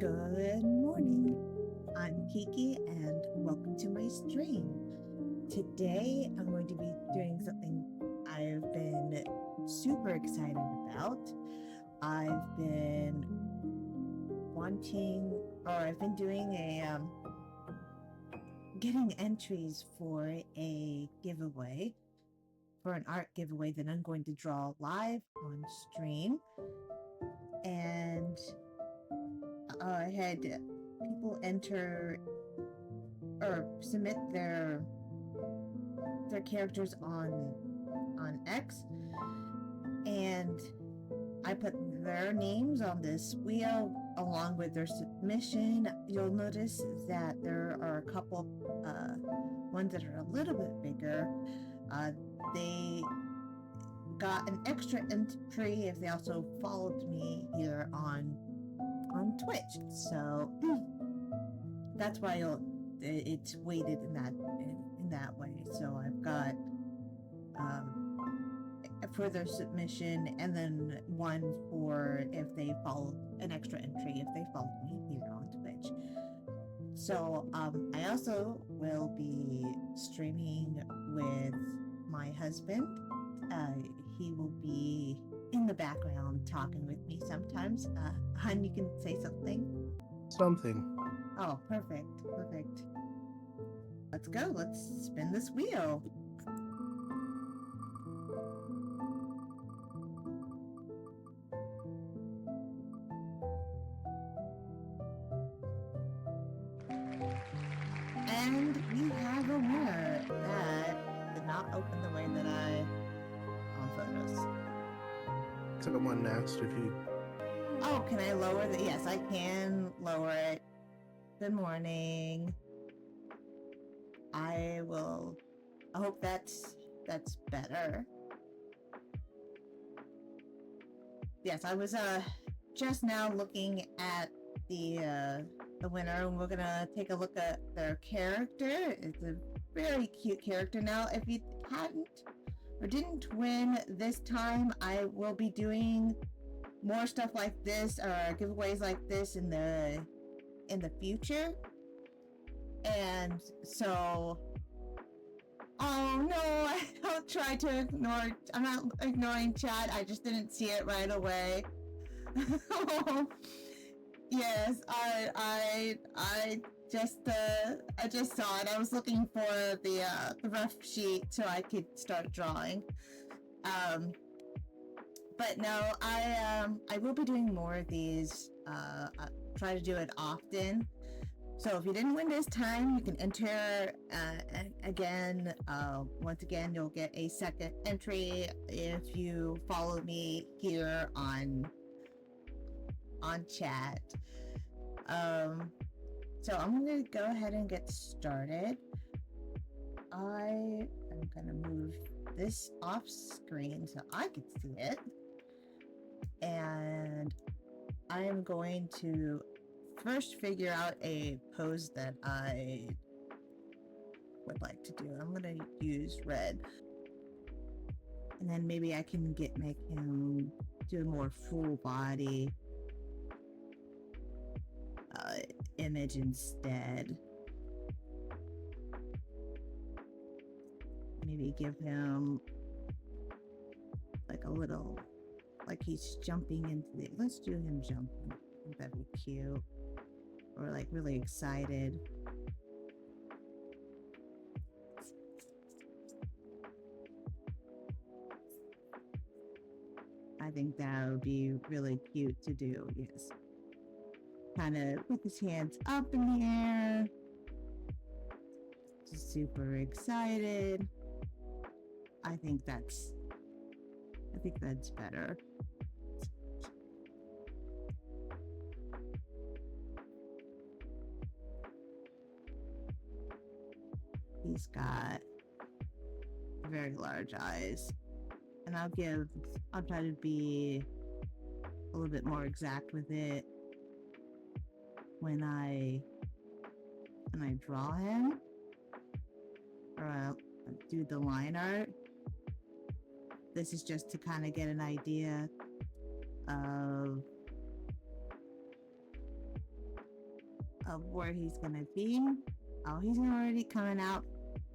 Good morning. I'm Kiki and welcome to my stream. Today I'm going to be doing something I've been super excited about. I've been doing getting entries for a giveaway, for an art giveaway that I'm going to draw live on stream. And I had people enter or submit their characters on X, and I put their names on this wheel along with their submission. You'll notice that there are a couple ones that are a little bit bigger. They got an extra entry if they also followed me here on Twitch, so that's why it's weighted in that way. So I've got a further submission, and then one for if they follow, an extra entry if they follow me here on Twitch. So I also will be streaming with my husband. He will be in the background talking with me sometimes. Hun, you can say something. Oh, perfect. Let's go. Let's spin this wheel. And we have a winner that did not open the way that I on photos. Someone asked if you... Oh, can I lower the... Yes, I can lower it. Good morning. I hope that's better. Yes, I was just now looking at the winner, and we're gonna take a look at their character. It's a very cute character. Now, if you hadn't or didn't win this time, I will be doing more stuff like this or giveaways like this in the future. And so, oh no, I don't try to ignore. I'm not ignoring chat. I just didn't see it right away. Yes, I just saw it. I was looking for the rough sheet so I could start drawing. But no, I will be doing more of these. I try to do it often. So if you didn't win this time, you can enter again. Once again, you'll get a second entry if you follow me here on chat. So I'm going to go ahead and get started. I am going to move this off screen so I can see it. And I am going to first figure out a pose that I would like to do. I'm going to use red. And then maybe I can make him do a more full body image instead. Maybe give him like a little, like he's jumping into the, let's do him jumping. I think that'd be cute. Or like really excited. I think that would be really cute to do, yes. Kind of with his hands up in the air. Just super excited. I think that's better. He's got very large eyes. And I'll try to be a little bit more exact with it when I draw him, or I'll do the line art. This is just to kind of get an idea of of where he's gonna be. Oh, he's already coming out,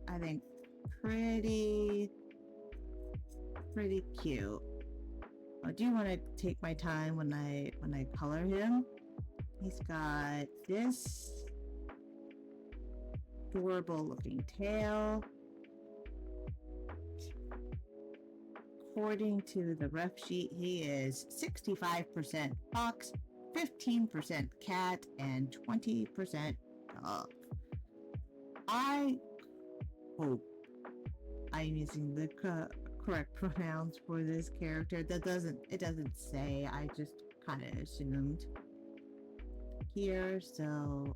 I think, pretty cute. I do want to take my time when I color him. He's got this adorable looking tail. According to the ref sheet, he is 65% fox, 15% cat, and 20% dog. I hope I'm using the correct pronouns for this character. It doesn't say. I just kind of assumed here. So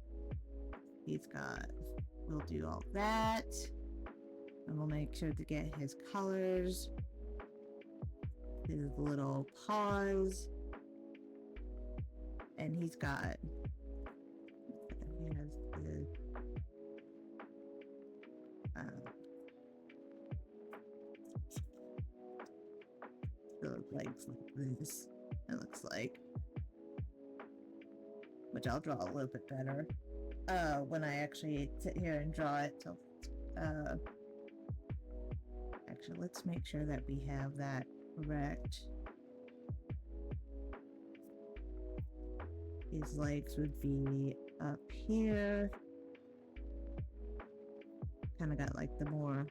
we'll do all that, and we'll make sure to get his colors, his little paws, and he has the legs like this, it looks like, which I'll draw a little bit better when I actually sit here and draw it. So actually, let's make sure that we have that correct. His legs would be up here. Kind of got like the more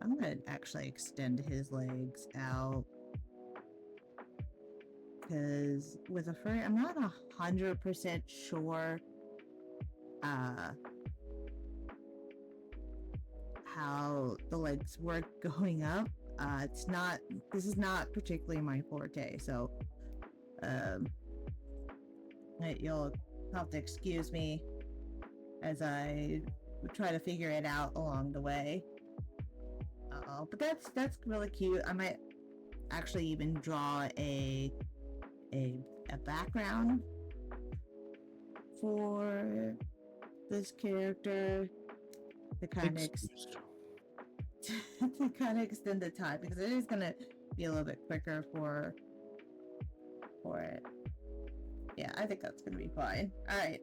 I'm gonna actually extend his legs out, because with a furry, I'm not 100% sure how the legs work going up. This is not particularly my forte, so you'll have to excuse me as I try to figure it out along the way. But that's really cute. I might actually even draw a background for this character to kind of extend the time, because it is gonna be a little bit quicker for it. Yeah, I think that's gonna be fine. All right,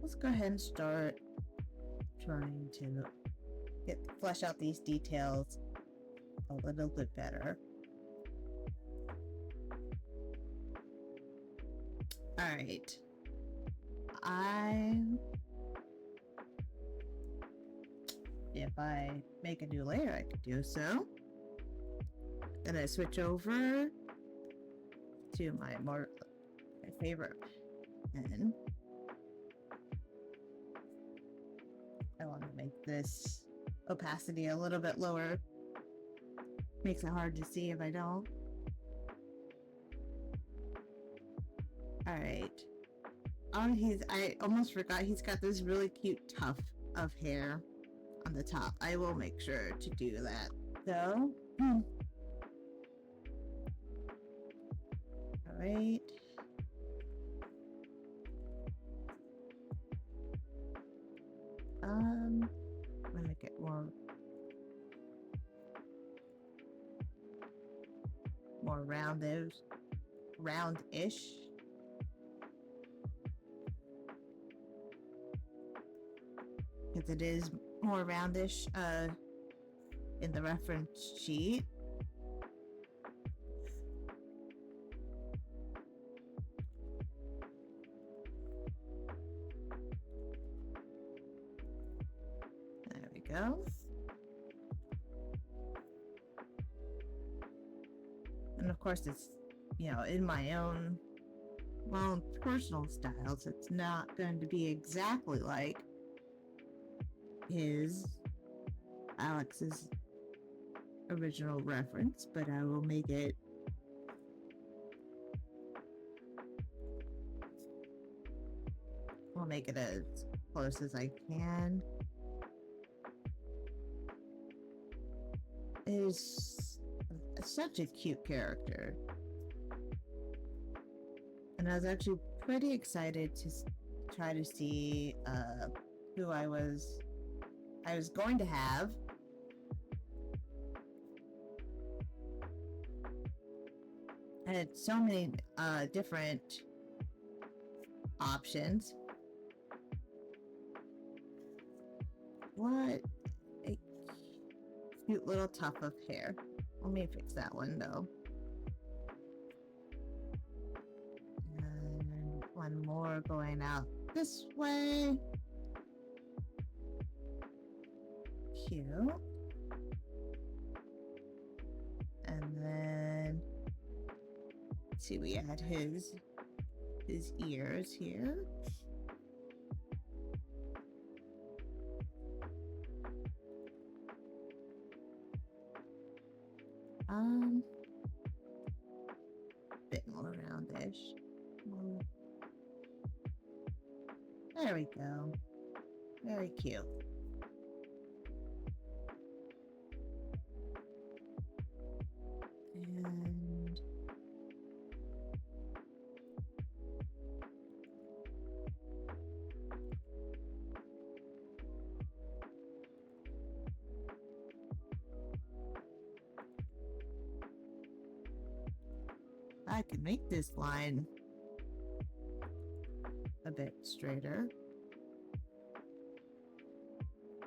let's go ahead and start trying to flesh out these details a little bit better. All right, if I make a new layer, I could do so. Then I switch over to my favorite pen. I want to make this opacity a little bit lower. Makes it hard to see if I don't. All right. I almost forgot, he's got this really cute tuft of hair on the top. I will make sure to do that. So, all right. I'm gonna get more roundish. Because it is more roundish in the reference sheet. There we go. And of course, it's, in my own personal styles. It's not going to be exactly like Alex's original reference, but I will make it as close as I can. It is such a cute character, and I was actually pretty excited to try to see who I was going to have had so many different options. What a cute little tuft of hair. Let me fix that one though. And one more going out this way. Cute. And then let's see, we had his ears here. Bit more roundish. There we go. Very cute. And I can make this line a bit straighter.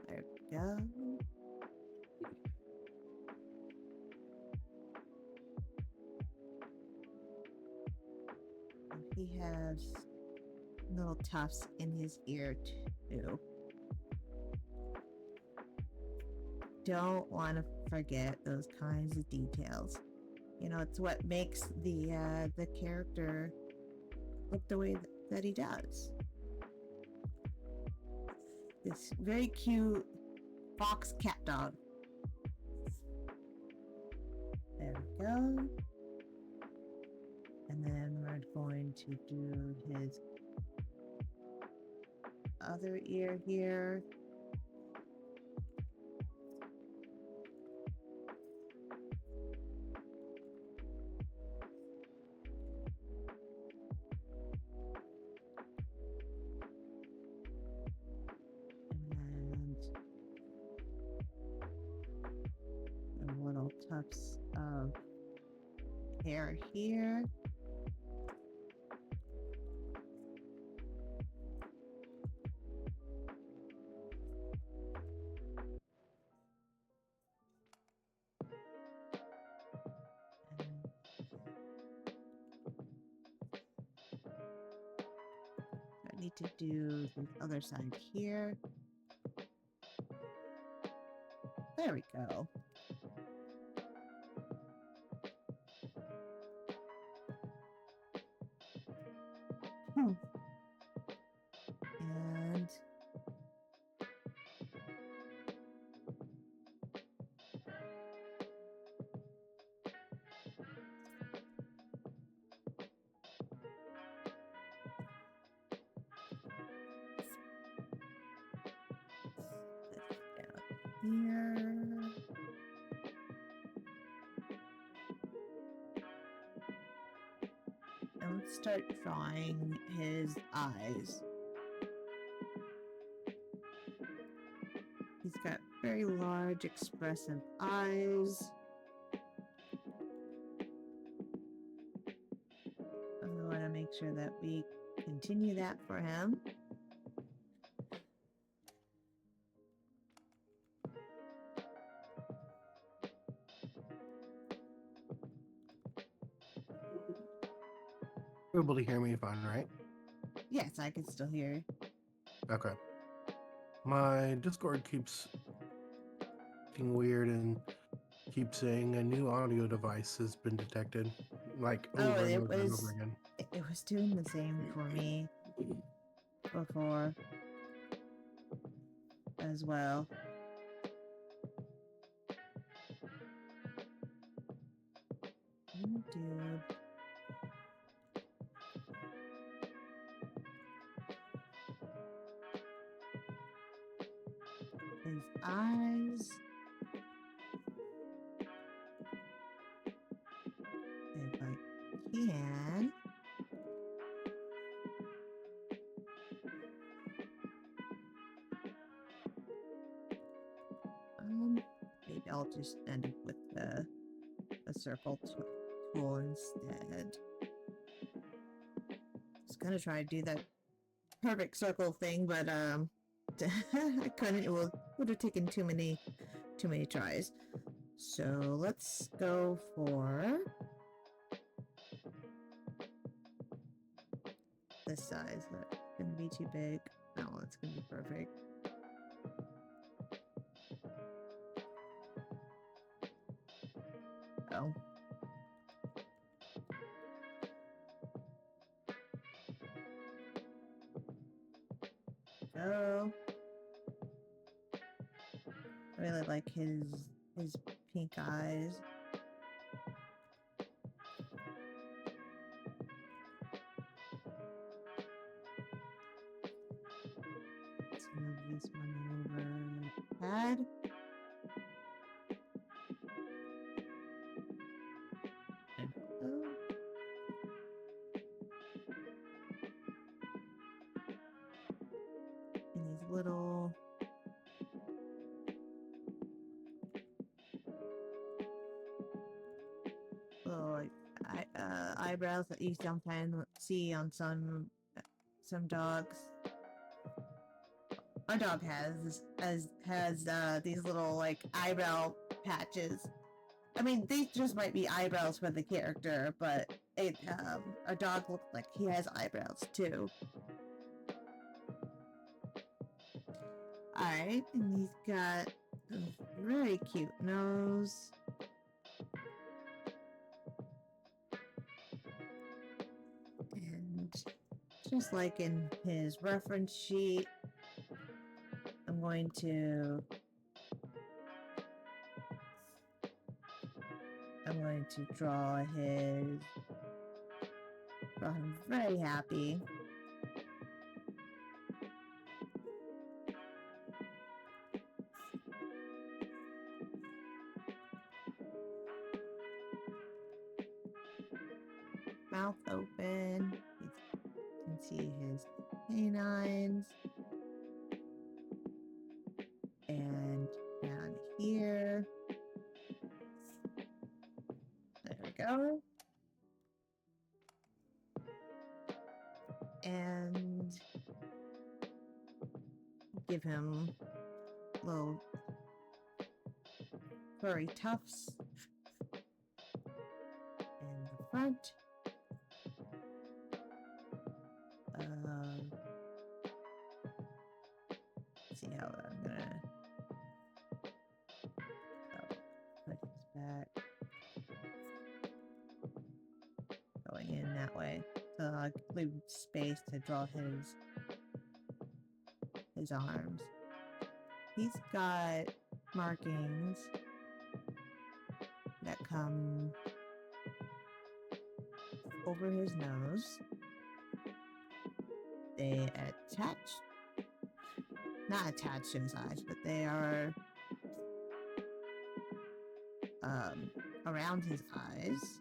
There we go. He has little tufts in his ear too. Don't want to forget those kinds of details. You know, it's what makes the character look the way that he does. This very cute fox cat dog. There we go. And then we're going to do his other ear here. And little tufts of hair here. I need to do the other side here. There we go. And here. And let's start drawing his eyes. He's got very large, expressive eyes. I want to make sure that we continue that for him. You're able to hear me fine, right? Yes, I can still hear. Okay. My Discord keeps being weird and keeps saying a new audio device has been detected, like over and over and over again. It was doing the same for me before as well. Dude. His eyes. If I can. Maybe I'll just end it with a circle circle instead. Just gonna try to do that perfect circle thing, but I couldn't. It would have taken too many tries. So let's go for this size. That's gonna be too big. No, that's gonna be perfect. Oh. Go. I really like his pink eyes. Let's move this one over. Pad. Oh. And these little like eyebrows that you sometimes see on some dogs. Our dog has these little like eyebrow patches. I mean, these just might be eyebrows for the character, but our dog looks like he has eyebrows too. Alright, and he's got a very cute nose. And just like in his reference sheet, I'm going to draw him very happy. Mouth open. You can see his canines. And down here. There we go. And give him little furry tufts in the front. See how I'm gonna put his back going in that way. So I'll leave space to draw his arms. He's got markings that come over his nose. They not attached to his eyes, but they are around his eyes.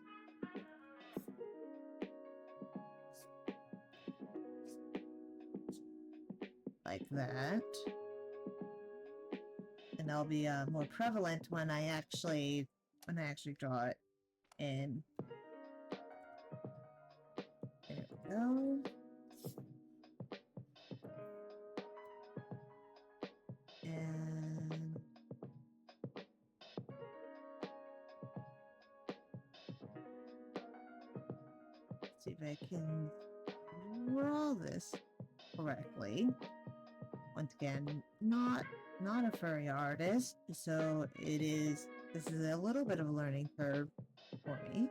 Like that. And they'll be more prevalent when I actually draw it in. There we go. And see if I can draw this correctly. Once again, not a furry artist, so this is a little bit of a learning curve for me.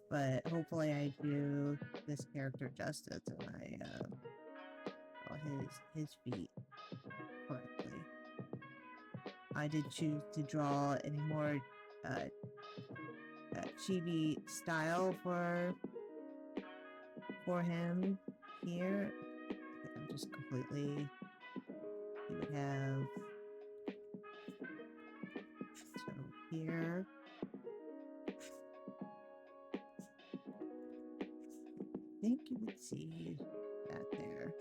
But hopefully I do this character justice and I draw his feet correctly. I did choose to draw any more chibi style for him here. I'm just completely. He would have so here. I think you would see that there.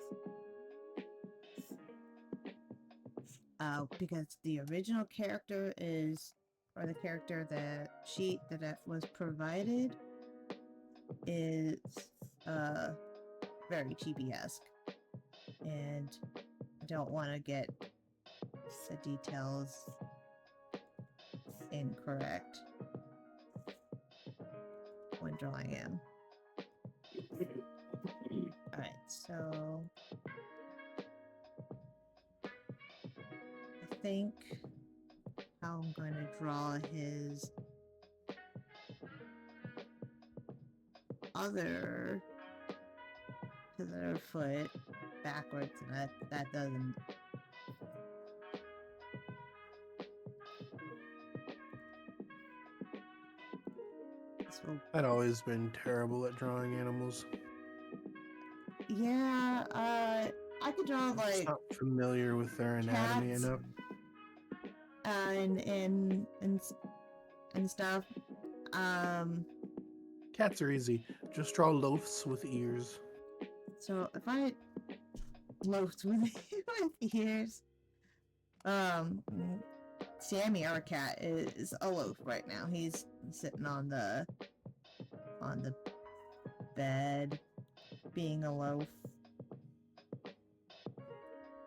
Because the original character is or the character, the sheet that was provided is very chibi-esque, and I don't want to get the details incorrect when drawing him. Alright, so I think how I'm going to draw his other foot backwards, and that doesn't. So, I'd always been terrible at drawing animals. yeah, I could draw I'm like not familiar with their anatomy cats, enough. and stuff. Cats are easy. Just draw loafs with ears. So if I loafed with ears, Sammy, our cat, is a loaf right now. He's sitting on the bed, being a loaf.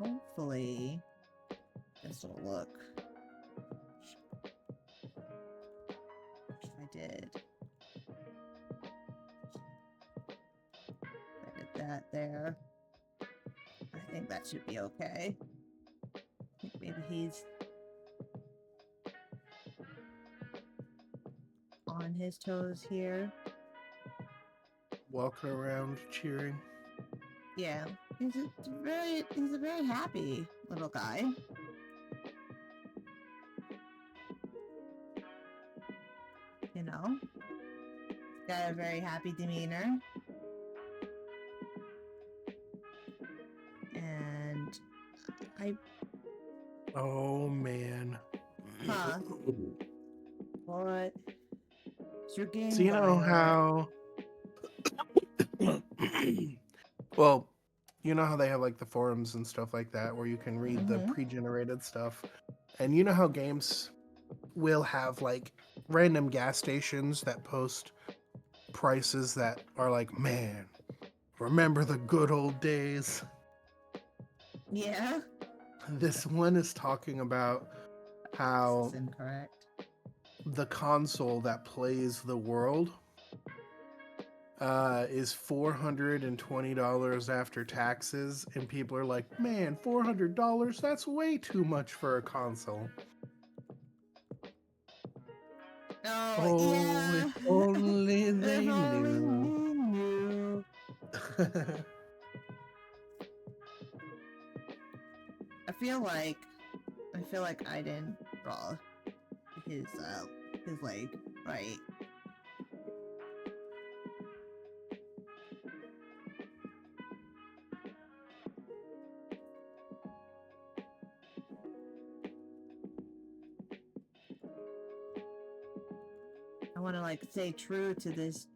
Hopefully, this will look. If I did. I did that there. I think that should be okay. I think maybe he's on his toes here. Walking around cheering. Yeah, he's a very happy little guy. You know, got a very happy demeanor, and Oh man. Huh? What? It's your game. So you know how well, you know how they have like the forums and stuff like that where you can read the pre-generated stuff. And you know how games will have like random gas stations that post prices that are like, man, remember the good old days? Yeah. This one is talking about how This is incorrect. the console that plays the world is $420 after taxes, and people are like, man, $400? That's way too much for a console. Oh, yeah. If only they If only knew. we knew. I feel like I didn't draw his leg right. I want to like stay true to this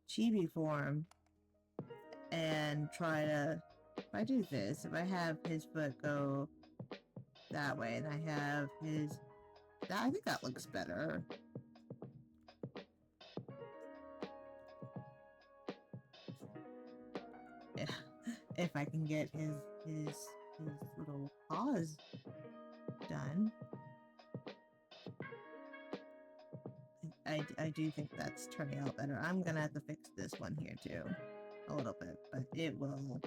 chibi form and try to, if I do this, if I have his foot go that way and I have his, I think that looks better. Yeah, if I can get his little paws done. I do think that's turning out better. I'm gonna have to fix this one here too, a little bit, but it will.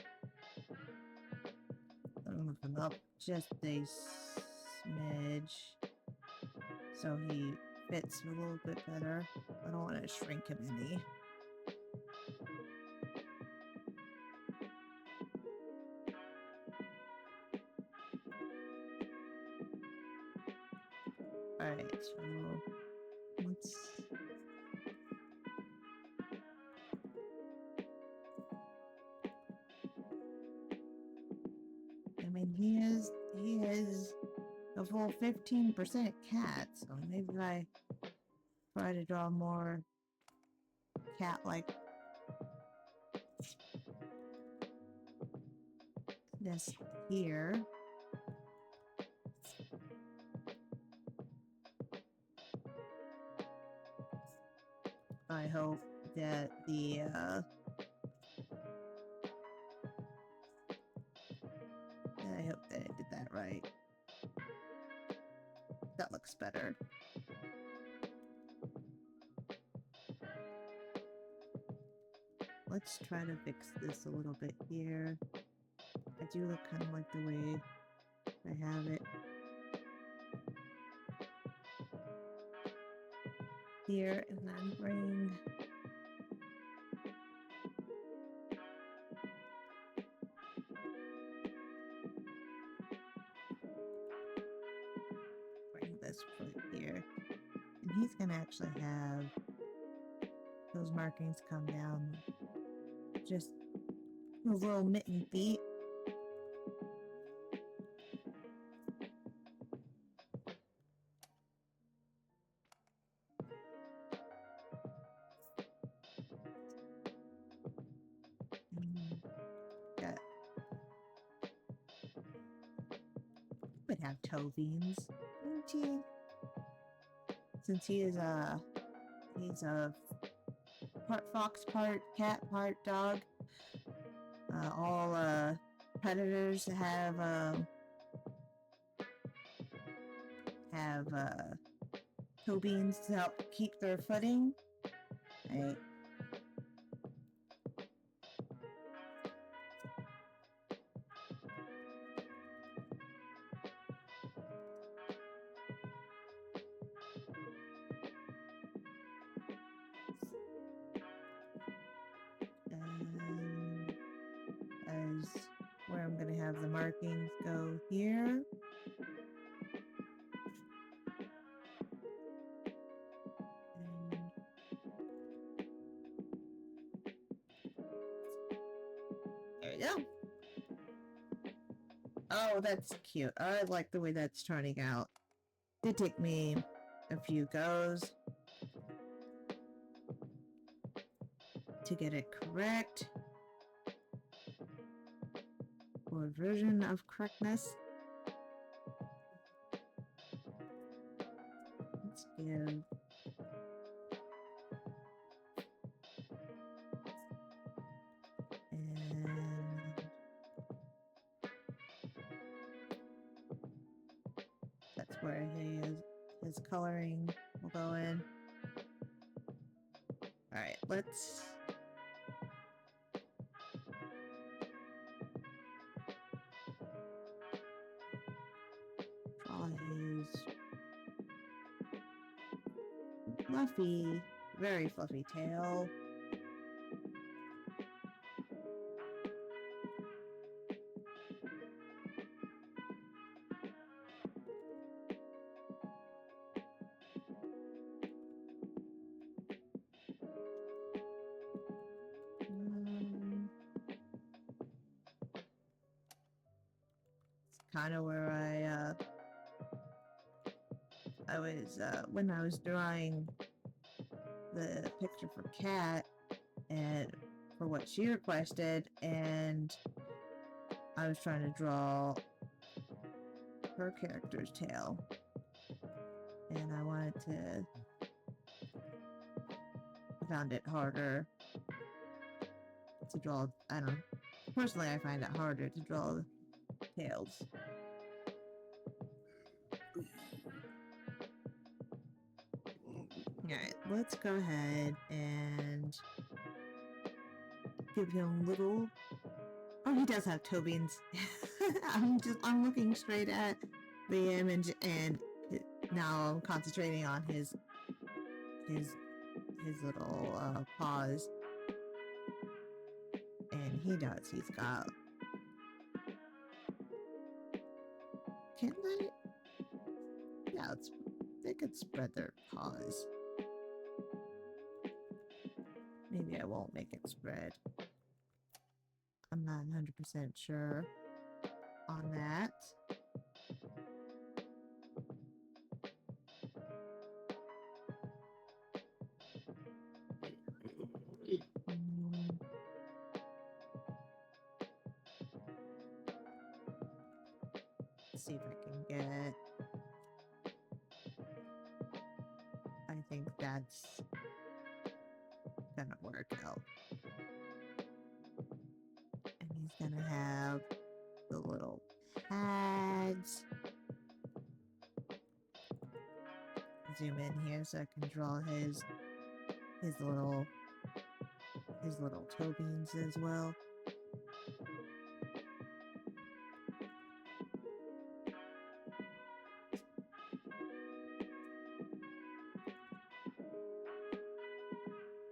Move him up just a smidge so he fits a little bit better. I don't want to shrink him any. Alright, so let's. I mean, he is a full 15% cat, so maybe if I try to draw more cat-like this here. I hope that I hope that I did that right. That looks better. Let's try to fix this a little bit here. I do look kind of like the way I have it here, and then bring this foot here, and he's gonna actually have those markings come down, just those little mitten feet. Got would have toe beans, wouldn't he? Since he's a part fox, part cat, part dog. All predators have toe beans to help keep their footing. Right. As where I'm gonna have the markings go here. There we go. Oh, that's cute. I like the way that's turning out. Did take me a few goes to get it correct, or a version of correctness. Let's give that's where his coloring will go in. Alright, let's draw his fluffy, very fluffy tail. Kind of where I was when I was drawing the picture for Kat and for what she requested, and I was trying to draw her character's tail, and I wanted to found it harder to draw. I don't know. Personally, I find it harder to draw tails. Alright, let's go ahead and give him little... Oh, he does have toe beans. I'm looking straight at the image, and now I'm concentrating on his little paws. And he does. He's got... Can they? Yeah, they could spread their paws. Maybe I won't make it spread. I'm not 100% sure on that. Let's see if I can get... I think that's gonna work out. And he's gonna have the little pads. Zoom in here so I can draw his little toe beans as well.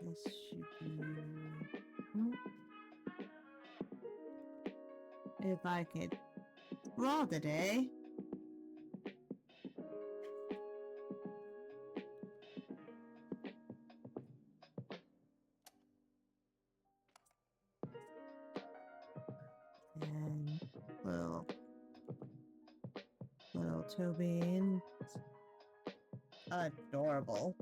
This should be... If I could draw today. And little toe beans. Adorable.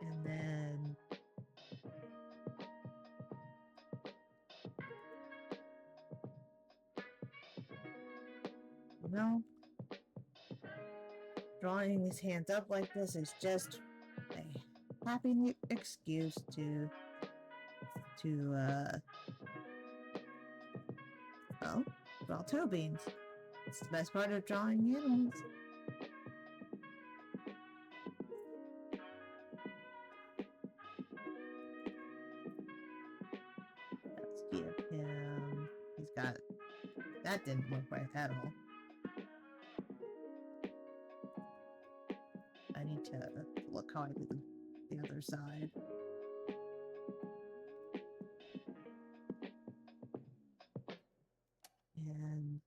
And then drawing his hands up like this is just a happy new excuse to draw toe beans. It's the best part of drawing animals. Let's give him... He's got... That didn't look right at all. I need to look how I did the other side. And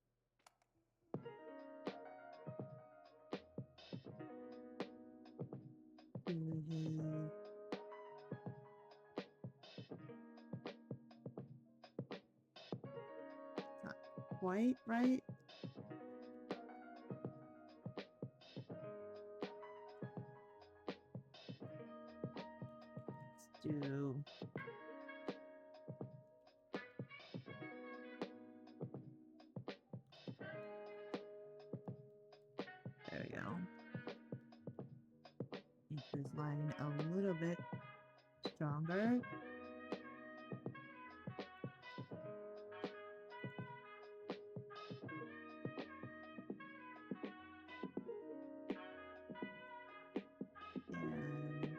not quite right. Let's do... There we go. Make this line a little bit stronger. And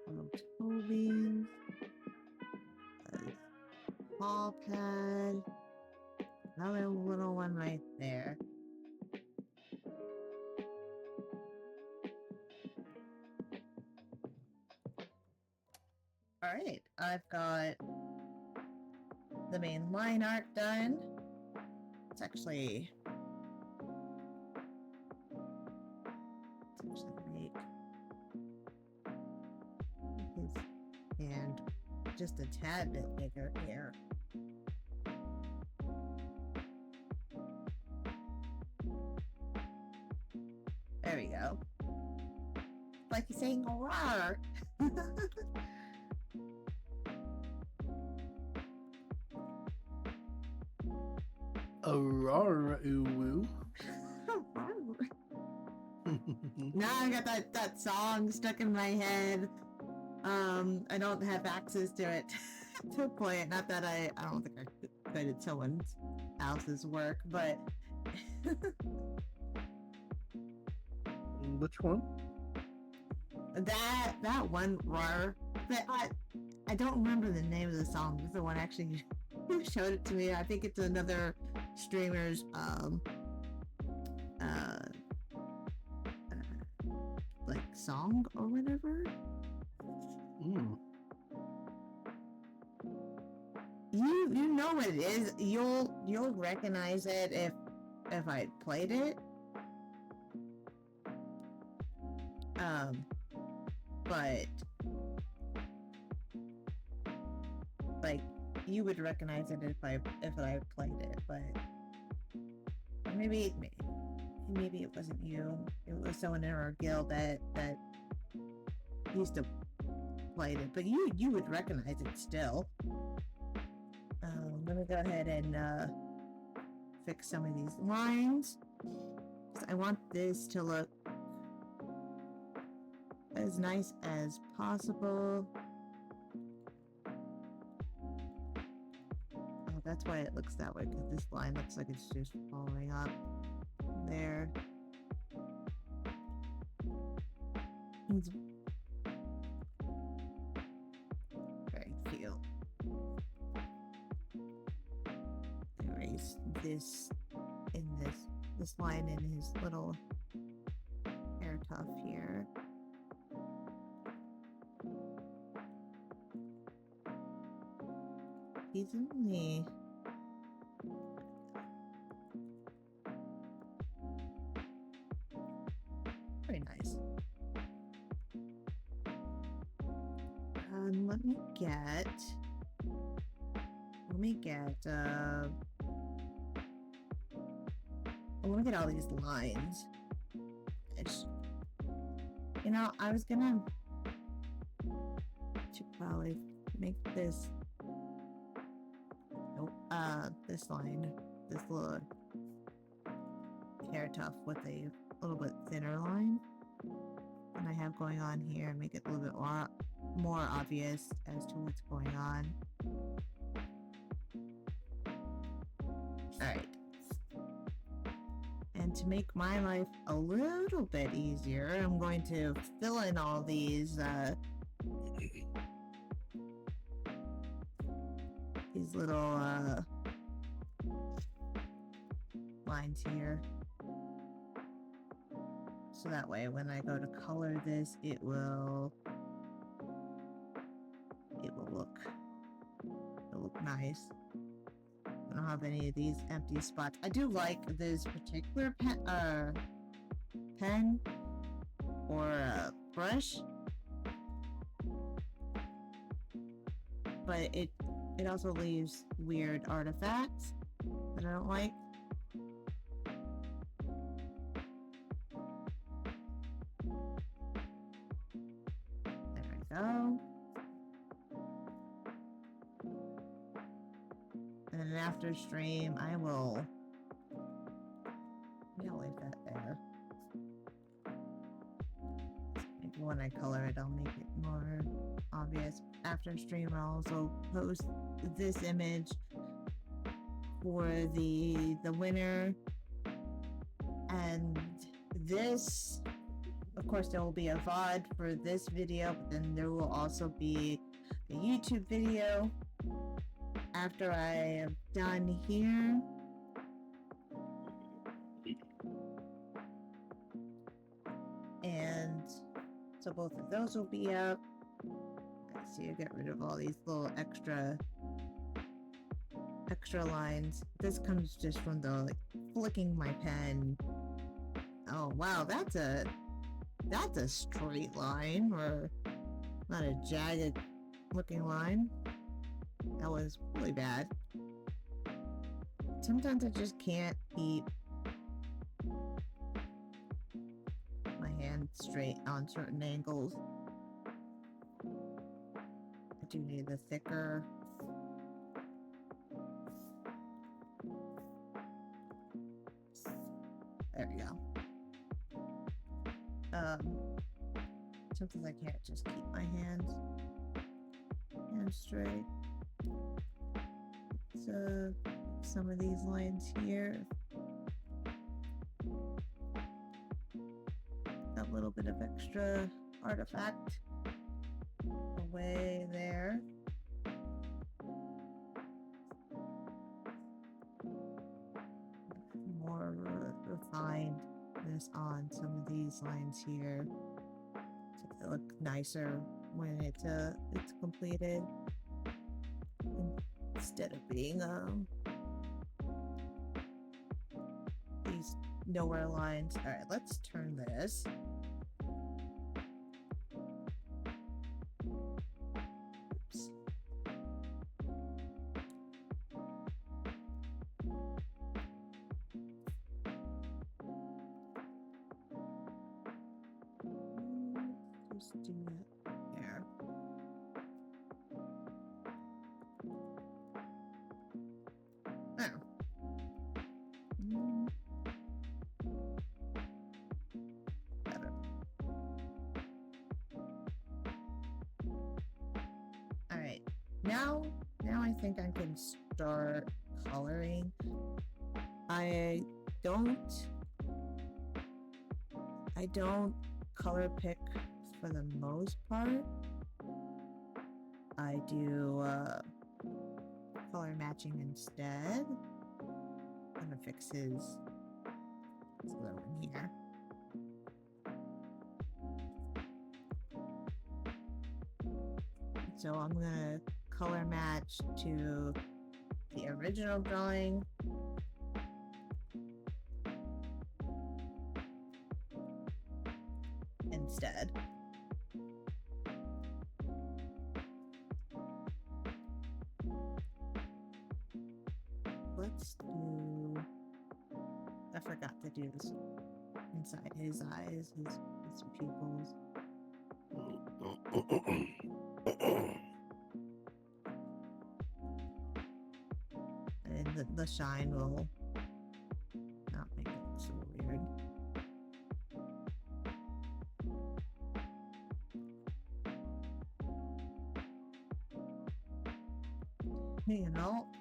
little toe beans. Paw pad. Another little one right there. Alright, I've got the main line art done. Let's actually make his hand just a tad bit bigger here. There we go. Like he's saying "roar." Aurora Uwu. Now I got that song stuck in my head. I don't have access to it to play it. Not that I don't think I could at someone else's work, but Which one? that one roar. But I don't remember the name of the song. It's the one actually who showed it to me. I think it's another streamer's like song or whatever. You know what it is. You'll recognize it if I played it. But like you would recognize it if I played it, but maybe it wasn't you. It was someone in our guild that used to play it, but you would recognize it still. I'm me go ahead and fix some of these lines. I want this to look as nice as possible. Oh, that's why it looks that way, because this line looks like it's just following up there. It's very cute. Erase this in this line in his little hair tuft here. He's only very nice. Let me get I want to get all these lines. You know, I was gonna probably make this this line, this little hair tuft with a little bit thinner line than I have going on here, and make it a little bit more obvious as to what's going on. Alright. And to make my life a little bit easier, I'm going to fill in all these little lines here. So that way when I go to color this, it will look nice. I don't have any of these empty spots. I do like this particular pen or brush, but it also leaves weird artifacts that I don't like. There we go. And then after stream, I'll leave that there. Maybe when I color it, I'll make it more obvious. After stream, I'll also post this image for the winner, and this, of course, there will be a VOD for this video, but then there will also be a YouTube video after I am done here. And so both of those will be up. Let's see, I get rid of all these little extra lines. This comes just from the flicking my pen. Oh wow, that's a straight line, or not a jagged looking line. That was really bad. Sometimes I just can't keep my hand straight on certain angles. I do need the thicker. There we go. Sometimes I can't just keep my hands straight. So some of these lines here, a little bit of extra artifact away there. More refined this on some of these lines here, so they look nicer when it's completed, instead of being these nowhere lines. All right, let's turn this. Oops. Just do that there. Now I think I can start coloring. I don't color pick for the most part. I do color matching instead. I'm gonna fix his little one here. So I'm gonna color match to the original drawing. Instead. Let's do... I forgot to do this inside his eyes, his pupils. And the shine will not make it so weird.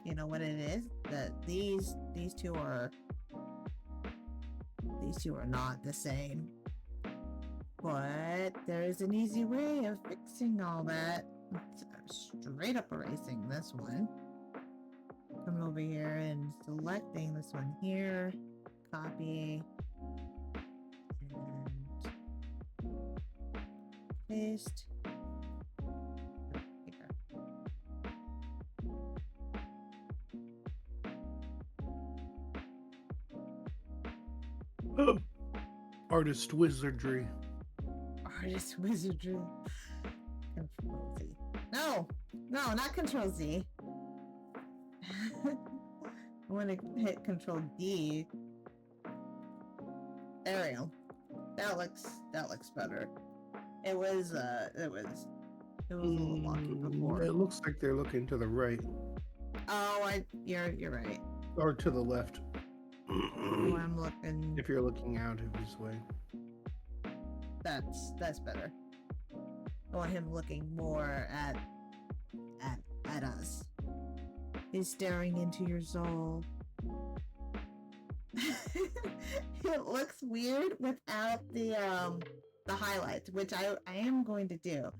You know what it is? That these two are not the same. But there is an easy way of fixing all that. Straight up erasing this one. Coming over here and selecting this one here. Copy. And paste. Artist wizardry. Artist wizardry. Control Z. No, not Control Z. I want to hit Control D. There we go. That looks better. It was a little wonky before. It looks like they're looking to the right. Oh, you're right. Or to the left. Oh, I'm looking. If you're looking out of his way. That's better. I want him looking more at us. He's staring into your soul. It looks weird without the highlights, which I am going to do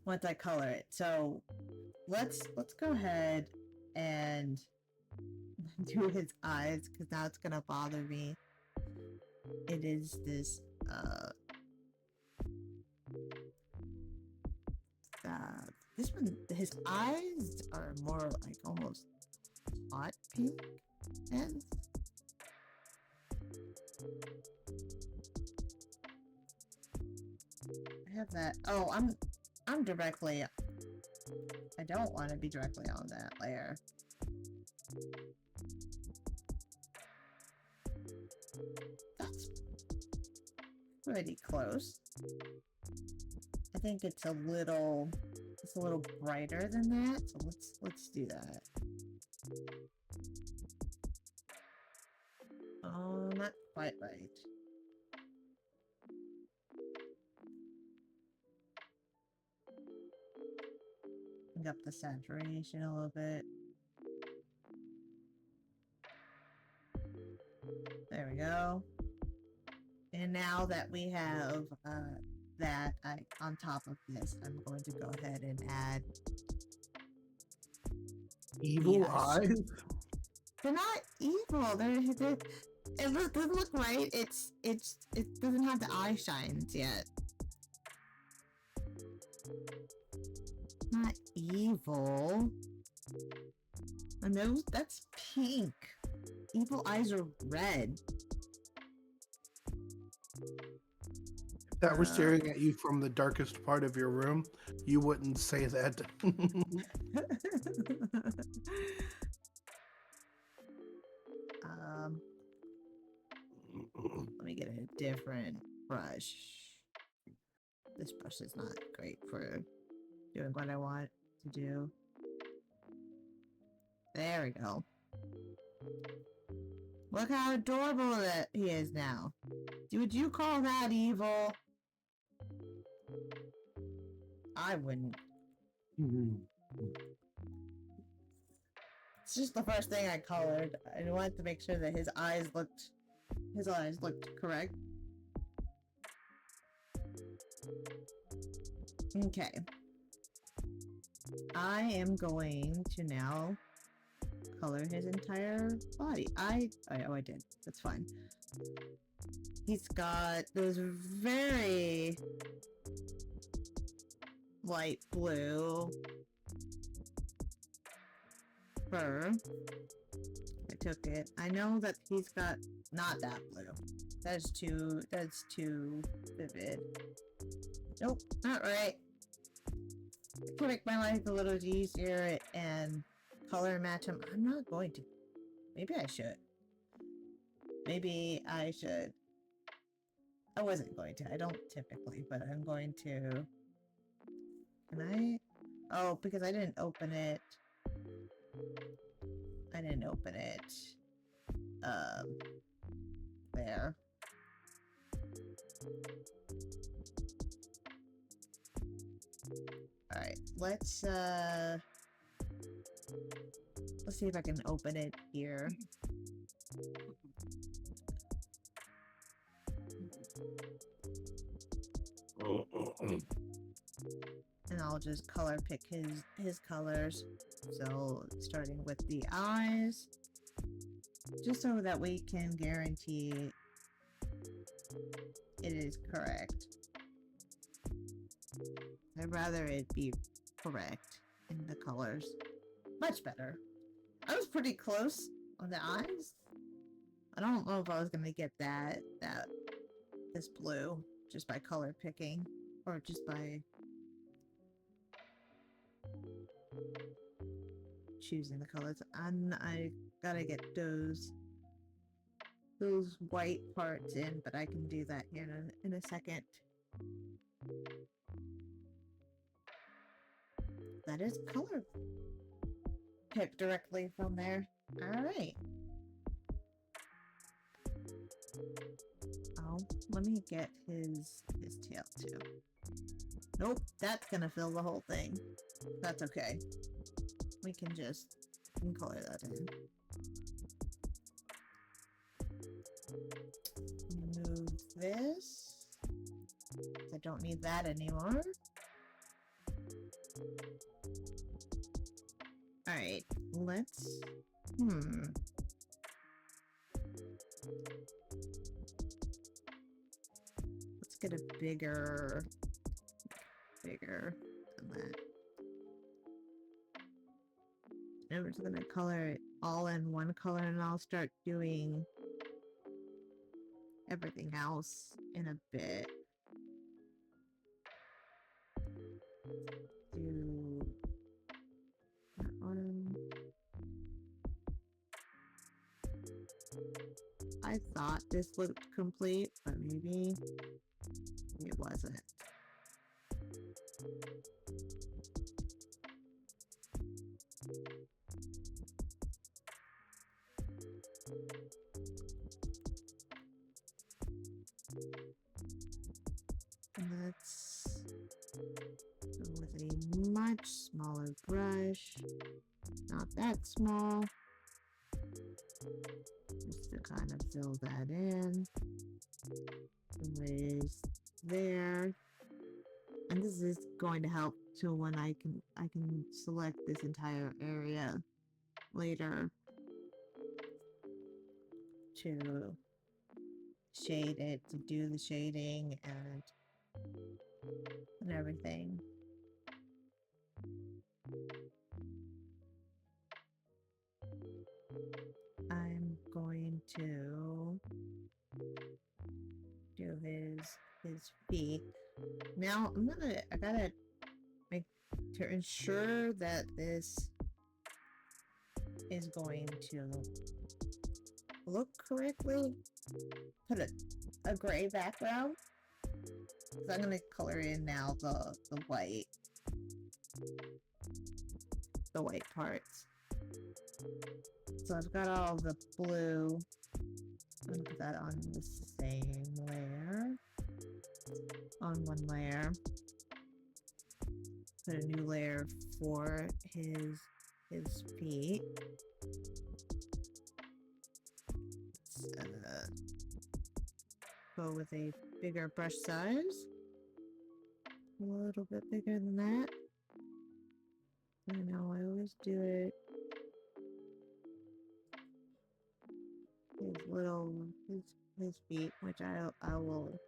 once I color it. So let's go ahead and do his eyes, because now it's gonna bother me. It is this this one, his eyes are more like almost hot pink and I have that. Oh, I'm directly, I don't want to be directly on that layer. That's pretty close. I think it's a little brighter than that, so let's do that. Oh, not quite right. Bring up the saturation a little bit. There we go. And now that we have that on top of this, I'm going to go ahead and add evil eyes. They're not evil. They're it doesn't look right. It doesn't have the eye shines yet. Not evil. And that's pink. Evil eyes are red. If that were staring at you from the darkest part of your room, you wouldn't say that. Let me get a different brush. This brush is not great for doing what I want to do. There we go. Look how adorable that he is now. Would you call that evil? I wouldn't. It's just the first thing I colored. I wanted to make sure that his eyes looked correct. Okay. I am going to now color his entire body. I did. That's fine. He's got those very light blue fur. I took it. I know that he's got not that blue. That's too vivid. Nope, not right. I can make my life a little easier and color match him. I'm not going to. Maybe I should. Maybe I should. I wasn't going to. I don't typically, but I'm going to. Can I? Oh, because I didn't open it. I didn't open it. There. Alright, let's see if I can open it here. And I'll just color pick his colors. So starting with the eyes, just so that we can guarantee it is correct. I'd rather it be correct in the colors. Much better. I was pretty close on the eyes. I don't know if I was gonna get this blue just by color picking or just by choosing the colors. And I gotta get those white parts in, but I can do that here in a second. That is color picked directly from there. Alright. Oh, let me get his tail too. Nope, that's gonna fill the whole thing. That's okay. We can color that in. Move this. I don't need that anymore. Alright, let's... Let's get a bigger than that. And we're just gonna color it all in one color, and I'll start doing everything else in a bit. Do that one. I thought this looked complete, but maybe it wasn't. Let's go with a much smaller brush. Not that small. Just to kind of fill that in. Raise there. And this is going to help to when I can select this entire area later to shade it, to do the shading and everything. I'm going to do his feet. Now I gotta make to ensure that this is going to look correctly. Put a gray background. Because I'm gonna color in now the white parts. So I've got all the blue. I'm gonna put that on the same layer. On one layer. put a new layer for his feet. Let's go with a bigger brush size. A little bit bigger than that. I know, I always do it. His feet, which I will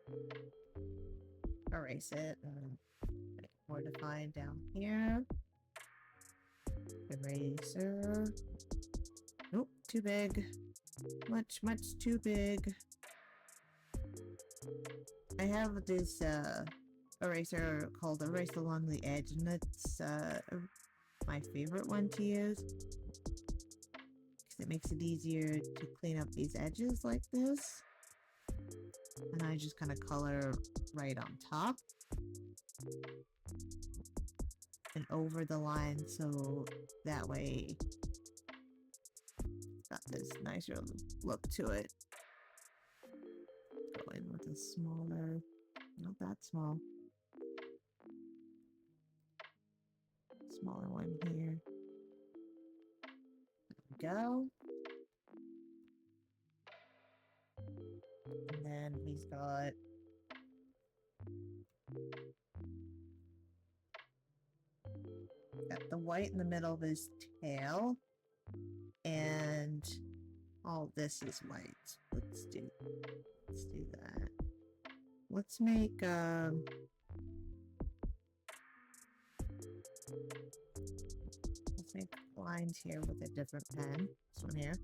erase it and make it more defined down here. Eraser. Nope, too big. Much too big. I have this eraser called Erase Along the Edge, and that's my favorite one to use because it makes it easier to clean up these edges like this. And I just kind of color right on top and over the line, so that way it's got this nicer look to it. Go in with a smaller, not that small, smaller one here. There we go. And then he's got the white in the middle of his tail, and all this is white. Let's do that. Let's make lines here with a different pen. This one here.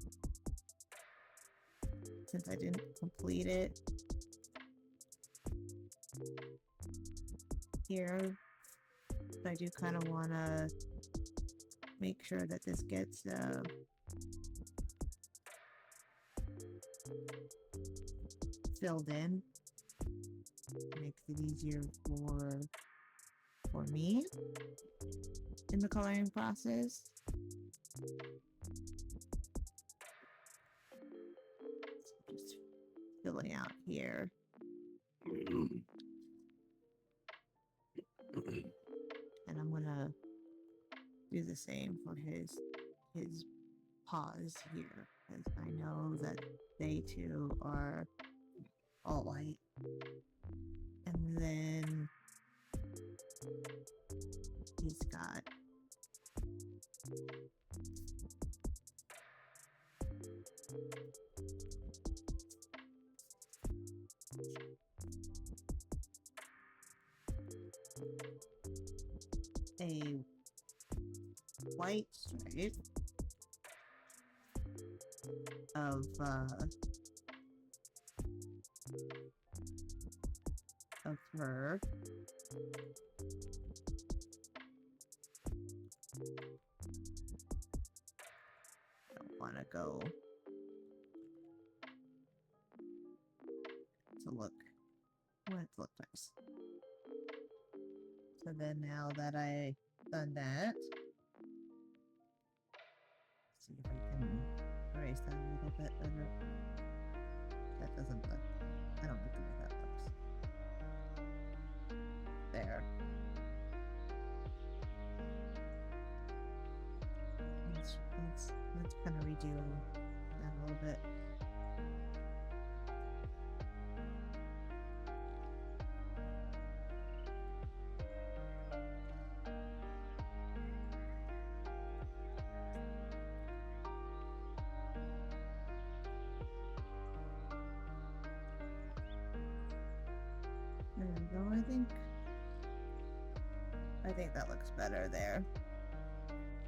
Since I didn't complete it here, I do kind of want to make sure that this gets filled in. Makes it easier for me in the coloring process. Just filling out here. And I'm gonna do the same for his paws here, because I know that they too are all white. And then he's got a white stripe of fur. Don't want to go to look. I want it to look nice. So then now that I've done that, let's see if I can erase that a little bit better. That doesn't look, I don't like the way that looks. There. Let's kind of redo that a little bit. There we go. I think that looks better there.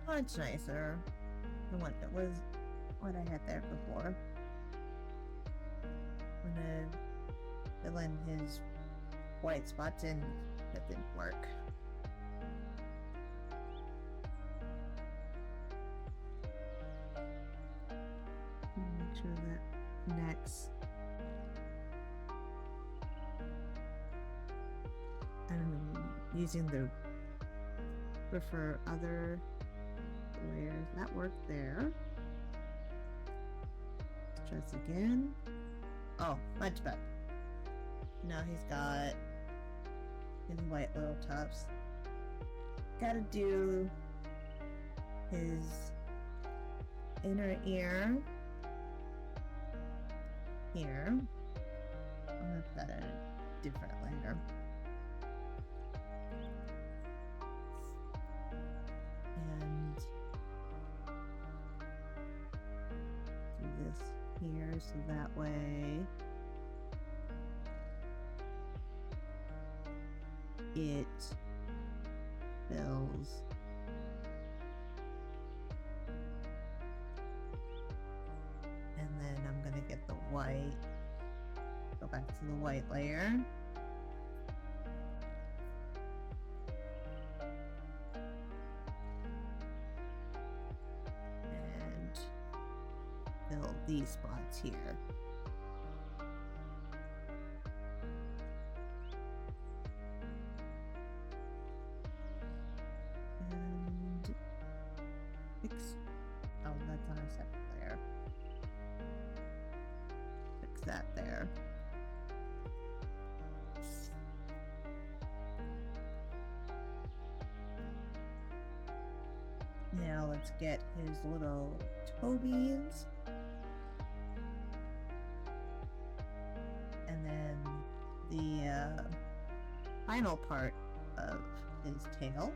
Much nicer than what I had there before. I'm gonna fill in his white spots, and that didn't work. Make sure that connects. Using the prefer other layers. That worked there. Let's try this again. Oh, much better. Now he's got his white little tops. gotta do his inner ear here. I'll have that at a different layer. And do this here so that way it fills and then I'm gonna get the white, go back to the white layer and fill these spots here. Oh, that's on a separate layer. Fix that there. Now let's get his little toe beads. And then the final part of his tail,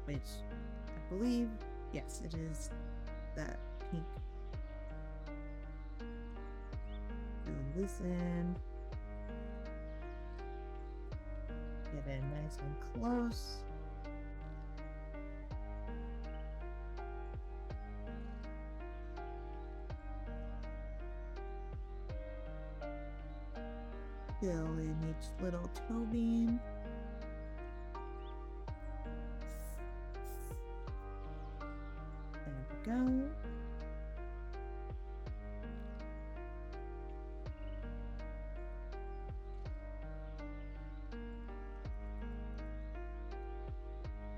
which I believe, yes, it is that pink. Fill this in. Get it nice and close. Fill in each little toe bean. There we go.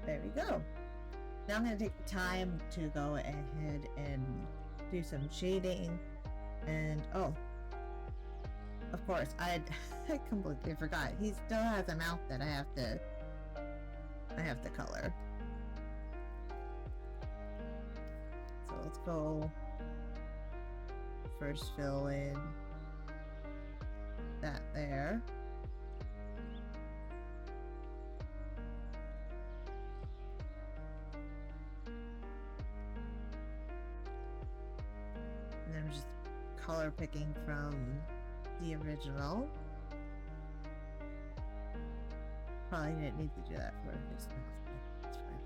There we go. Now I'm going to take the time to go ahead and do some shading. And oh, of course, I completely forgot. He still has a mouth that I have to color. So let's go first fill in that there. And then I'm just color picking from the original. Probably didn't need to do that for his mouth. That's fine.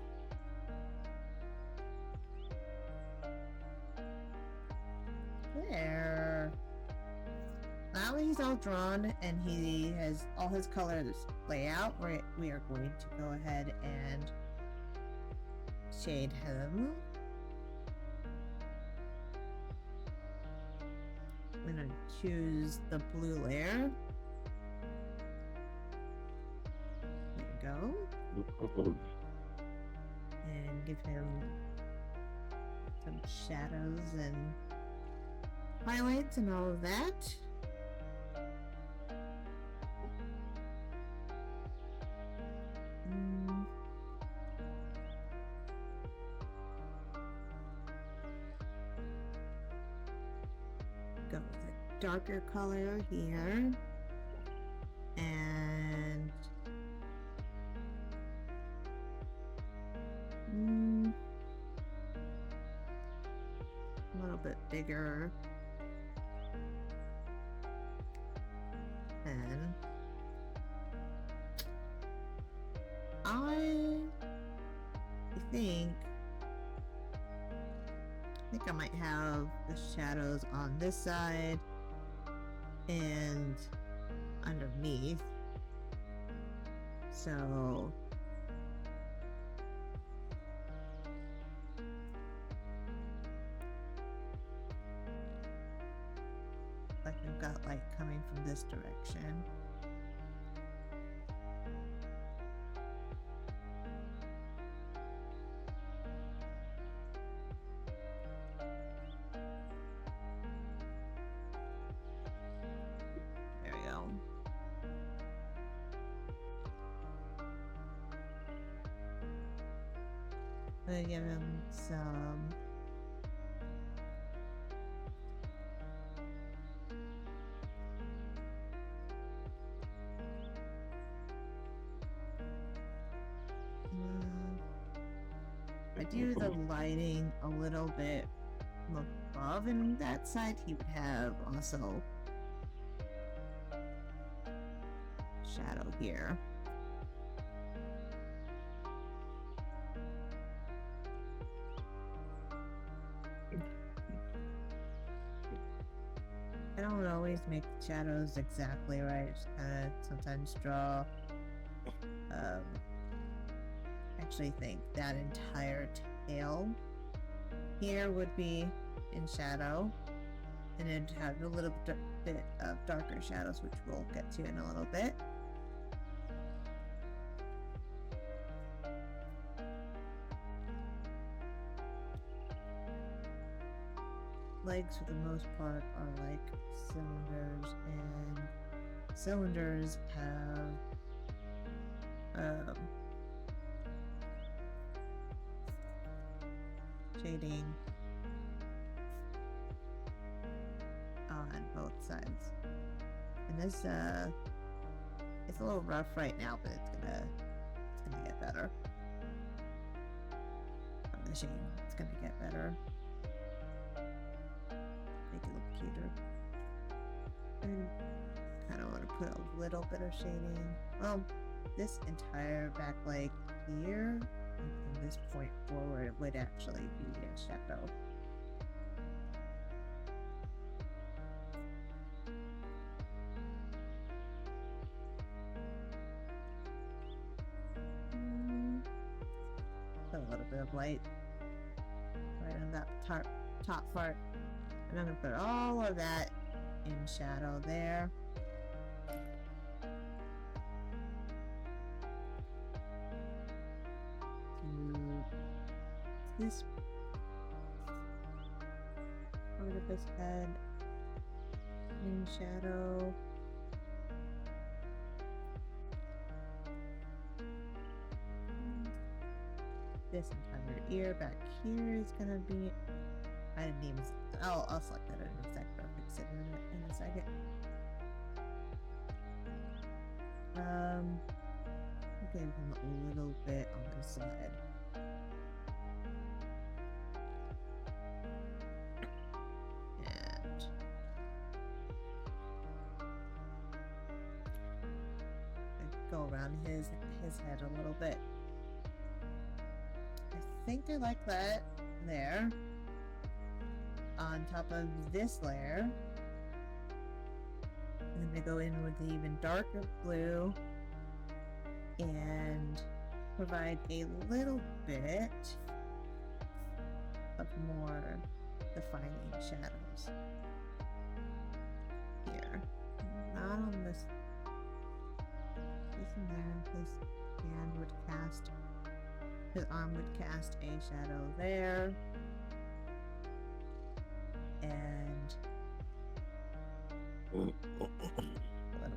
There. Now that he's all drawn and he has all his colors lay out, we are going to go ahead and shade him. I'm going to choose the blue layer. There we go. And give him some shadows and highlights and all of that. Go with a darker color here. And a little bit bigger. And I think I might have the shadows on this side and underneath. So like I've got light coming from this direction. There we go. I'm gonna give him some. I do the lighting a little bit above, and that side he would have also shadow here. I don't always make shadows exactly right. Just kind of sometimes draw. Actually think that entire tail here would be in shadow, and it'd have a little bit of darker shadows, which we'll get to in a little bit. Legs, for the most part, are like cylinders, and cylinders have shading on both sides. And this it's a little rough right now, but it's gonna get better. From the shading, it's gonna get better. Make it look cuter. And kind of want to put a little bit of shading. Well, this entire back leg here, and from this point forward, it would actually be a shadow. Put a little bit of light right on that top part. And I'm going to put all of that in shadow there. This part of his head in shadow. This entire ear back here is gonna be. I didn't even. I'll select that in a sec, but I'll fix it in a second. Give him a little bit on this side. And go around his head a little bit. I think I like that there. On top of this layer, I'm going to go in with the even darker blue and provide a little bit of more defining shadows here. Not on this and there. His hand would cast, his arm would cast a shadow there. And a little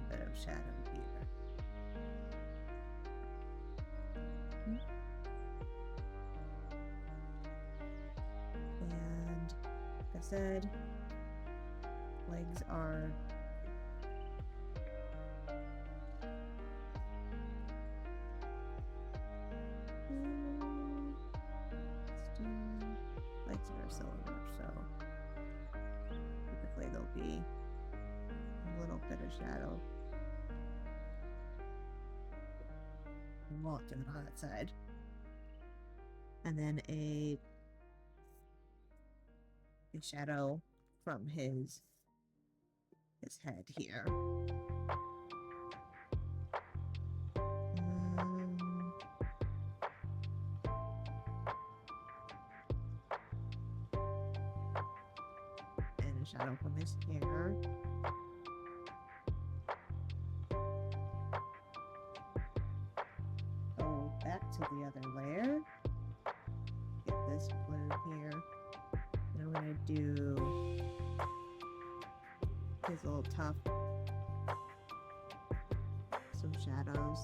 bit of shadow here. And like I said, legs are cylinder, so typically there'll be a little bit of shadow. Won't do it on that side. And then a shadow from his head here. And a shadow from his hair. Go back to the other layer. Get this blue here. And I'm going to do his little tuft. Some shadows.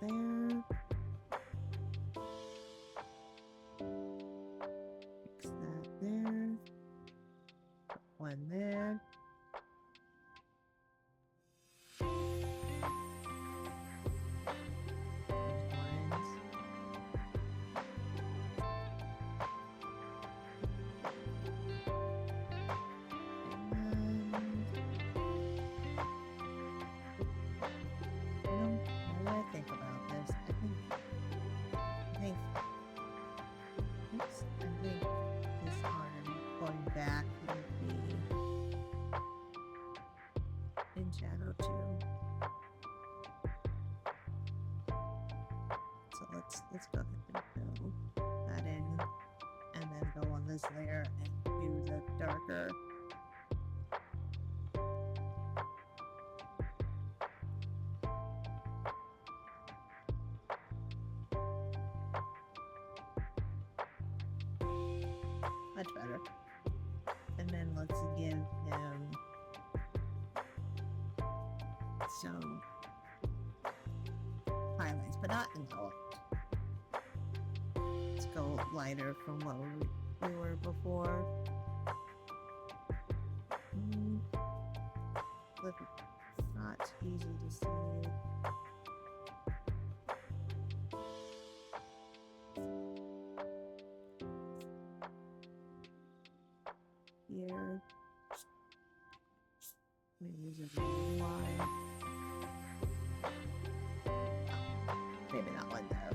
there. Fix that there. Put one there. Shadow too. So let's go ahead and fill that in, and then go on this layer and do the darker. Much better. And then let's give him some highlights, but not enveloped. Let's go lighter from what we were before. Look, it's not easy to see. Here. Maybe use a green line. Maybe not one there.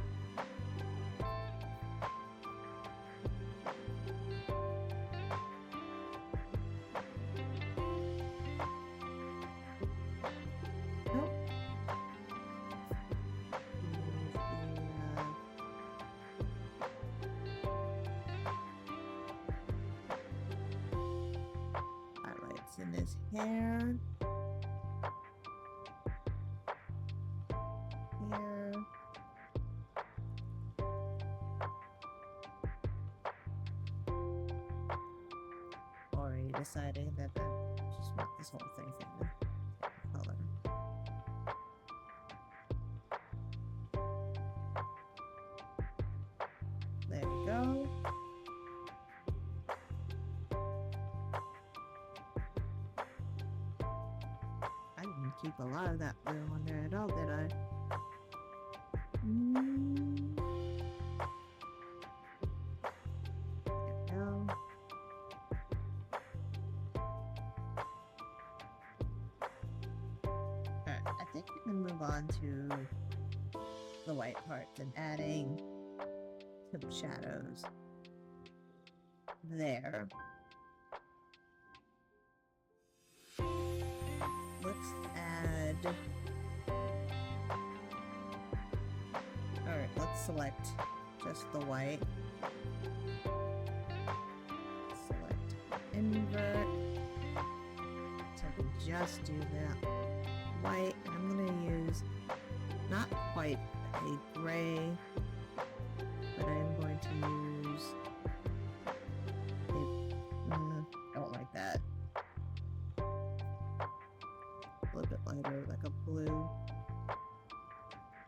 Nope. Highlights in his hair. Here. Already deciding that I just want this whole thing in the color. There we go. I didn't keep a lot of that blue on there at all, did I? There we go. Alright, I think we can move on to the white parts and adding some shadows there. Let's add... Alright, let's select just the white. Select invert. So I can just do that white. And I'm going to use not quite a gray, but I'm going to use a... I don't like that. A little bit lighter, like a blue.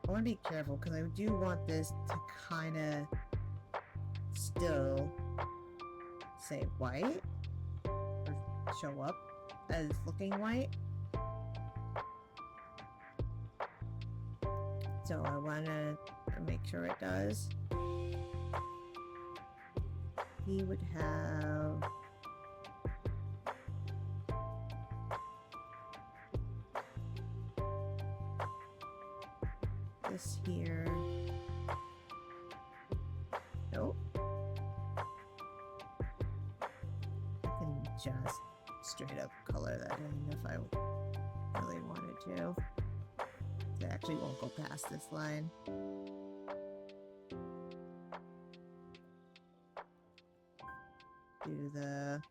I want to be careful because I do want this to kind of still say white or show up as looking white. So I want to make sure it does. He would have this here. Nope. I can just straight up color that in if I really wanted to. It actually won't go past this line. Do the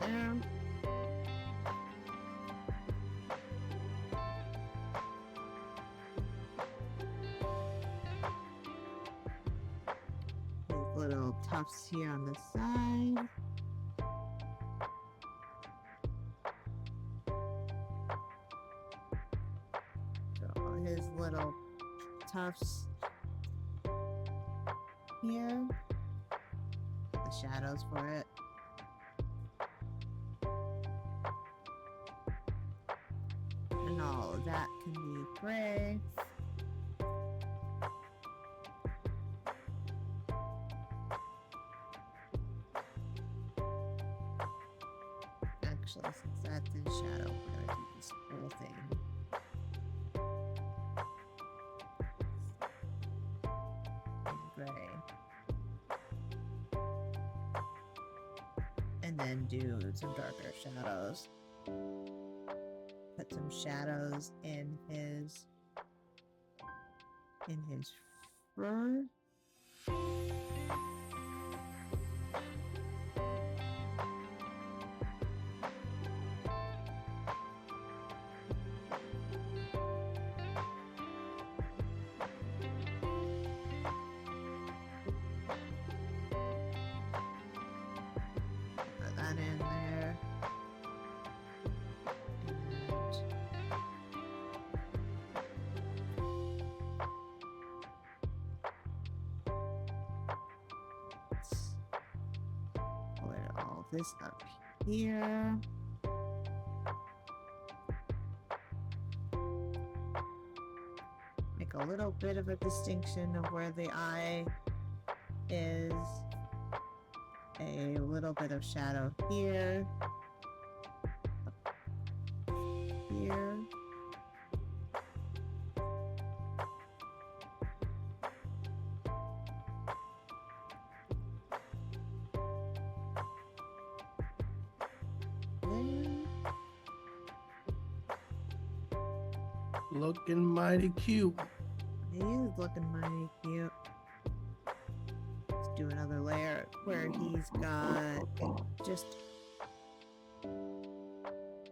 there. little tufts here on the side. Draw his little tufts here. The shadows for it. And all of that can be gray. Actually, since that's in shadow, we're gonna do this whole thing. In gray. And then do some darker shadows. Put some shadows in his fur. Put that in there. Put all this up here. Make a little bit of a distinction of where the eye is. A little bit of shadow here. Here. Looking mighty cute. He is looking mighty cute. Let's do another layer where he's got just a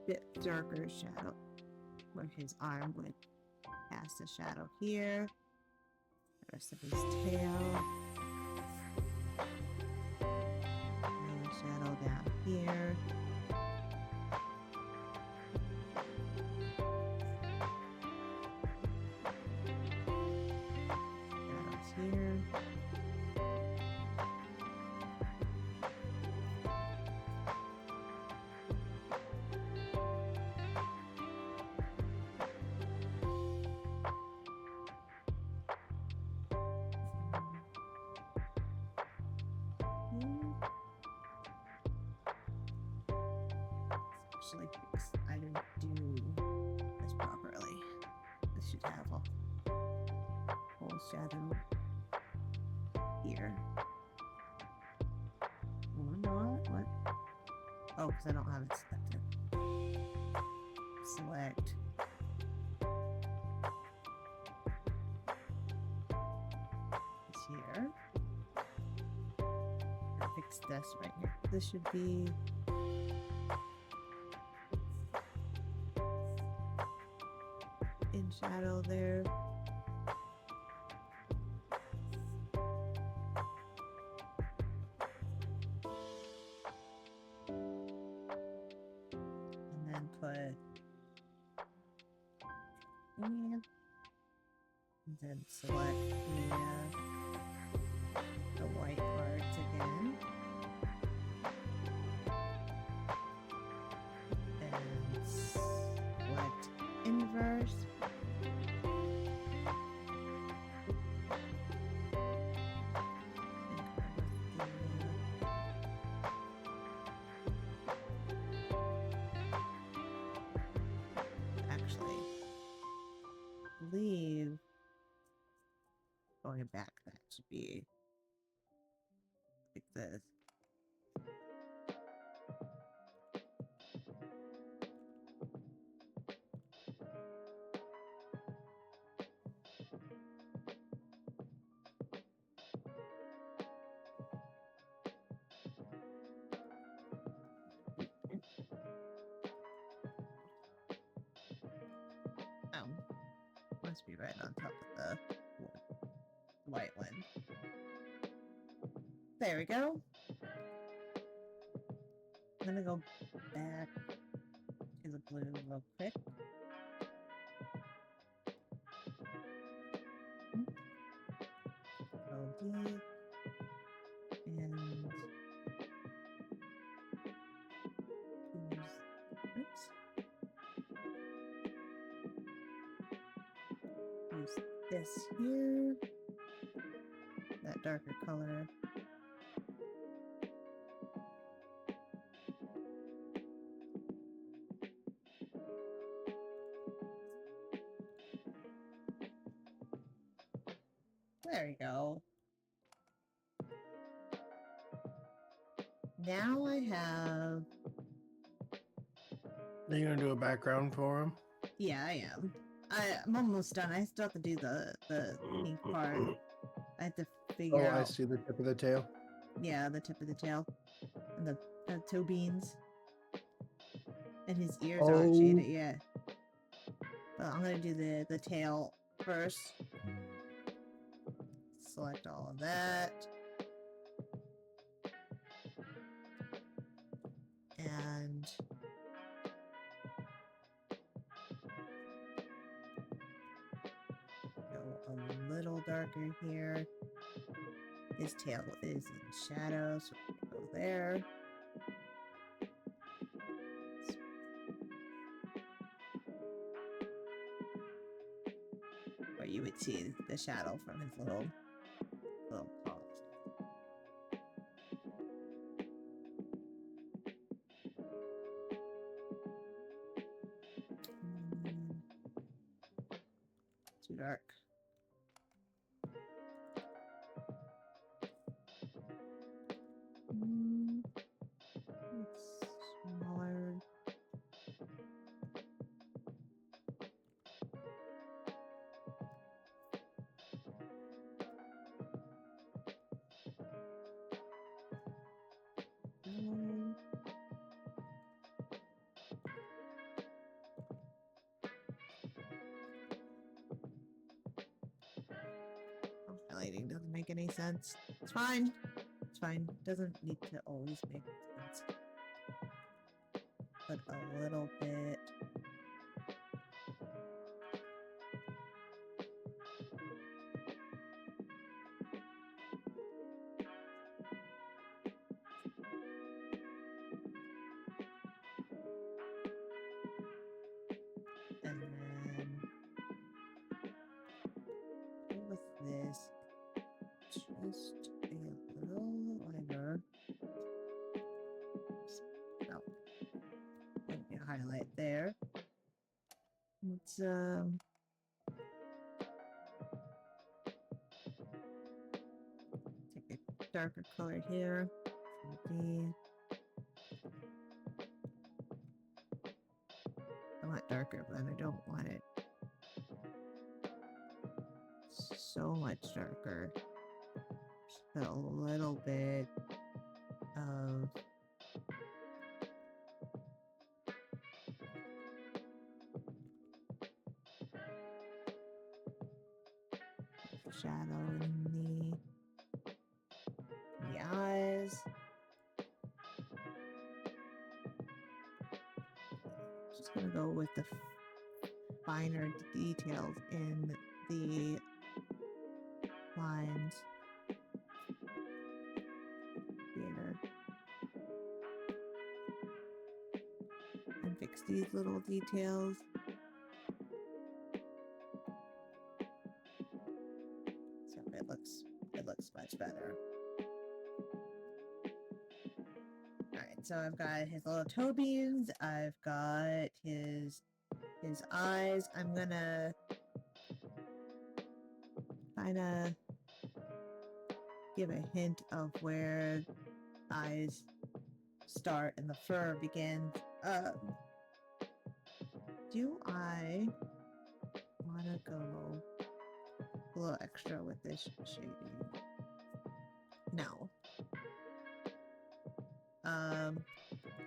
bit darker shadow. Where his arm would cast a shadow here. The rest of his tail. And a shadow down here. Here. Actually, I didn't do this properly. This should have a whole shadow here. Or not? What? Oh, because I don't have it selected. Select. It's here. I'll fix this right here. This should be in shadow there. And then select the white parts again. And select inverse. Leave going back, that should be like this. Must be right on top of the white one. There we go. I'm gonna go back to the blue real quick. LD. And oops. Use this here. That darker color. There we go. Now I have... Are you gonna do a background for him? Yeah, I am. I'm almost done. I still have to do the pink part. I have to figure out... I see the tip of the tail. Yeah, the tip of the tail. And the toe beans. And his ears aren't shaded yet. But I'm gonna do the tail first. Select all of that. And go a little darker here. His tail is in shadow, so we go there. Where you would see the shadow from his little paws. Too dark. Smaller. Highlighting doesn't make any sense. It's fine. It's fine. Doesn't need to always make sense. But a little bit. And then with this, just a little lighter. No. Let me highlight there. Let's take a darker color here. I want darker, but I don't want it so much darker. Just a little bit of shadow in the eyes. Just gonna go with the finer details in the lines here. And fix these little details. So it looks much better. Alright, so I've got his little toe beans, I've got his eyes. I'm gonna kinda give a hint of where eyes start and the fur begins. Do I wanna go a little extra with this shading? No.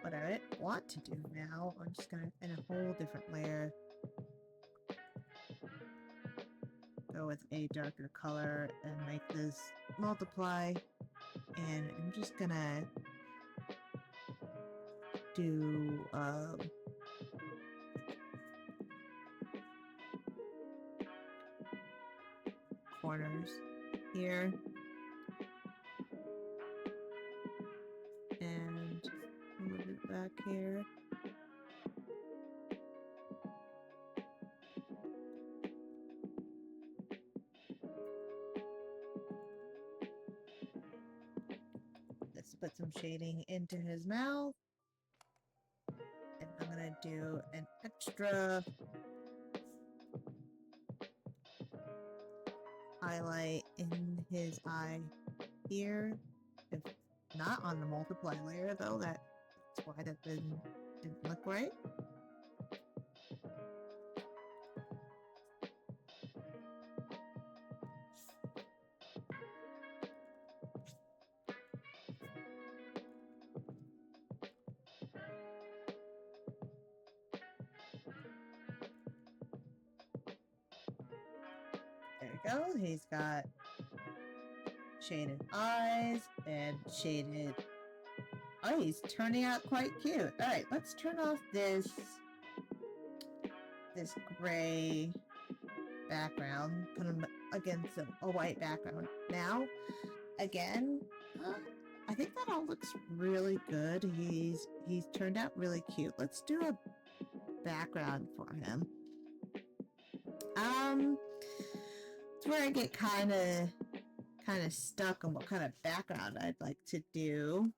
What I want to do now, I'm just gonna, in a whole different layer, go with a darker color and make this multiply And I'm just gonna do corners here. And move it back here. Let's put some shading into his mouth. And I'm gonna do an extra highlight in his eye here. If not on the multiply layer though, that's why that didn't look right. There we go. He's got shaded eyes and shaded. Oh, he's turning out quite cute. All right, let's turn off this gray background. Put him against a white background. Now, again, I think that all looks really good. He's turned out really cute. Let's do a background for him. It's where I get kind of stuck on what kind of background I'd like to do.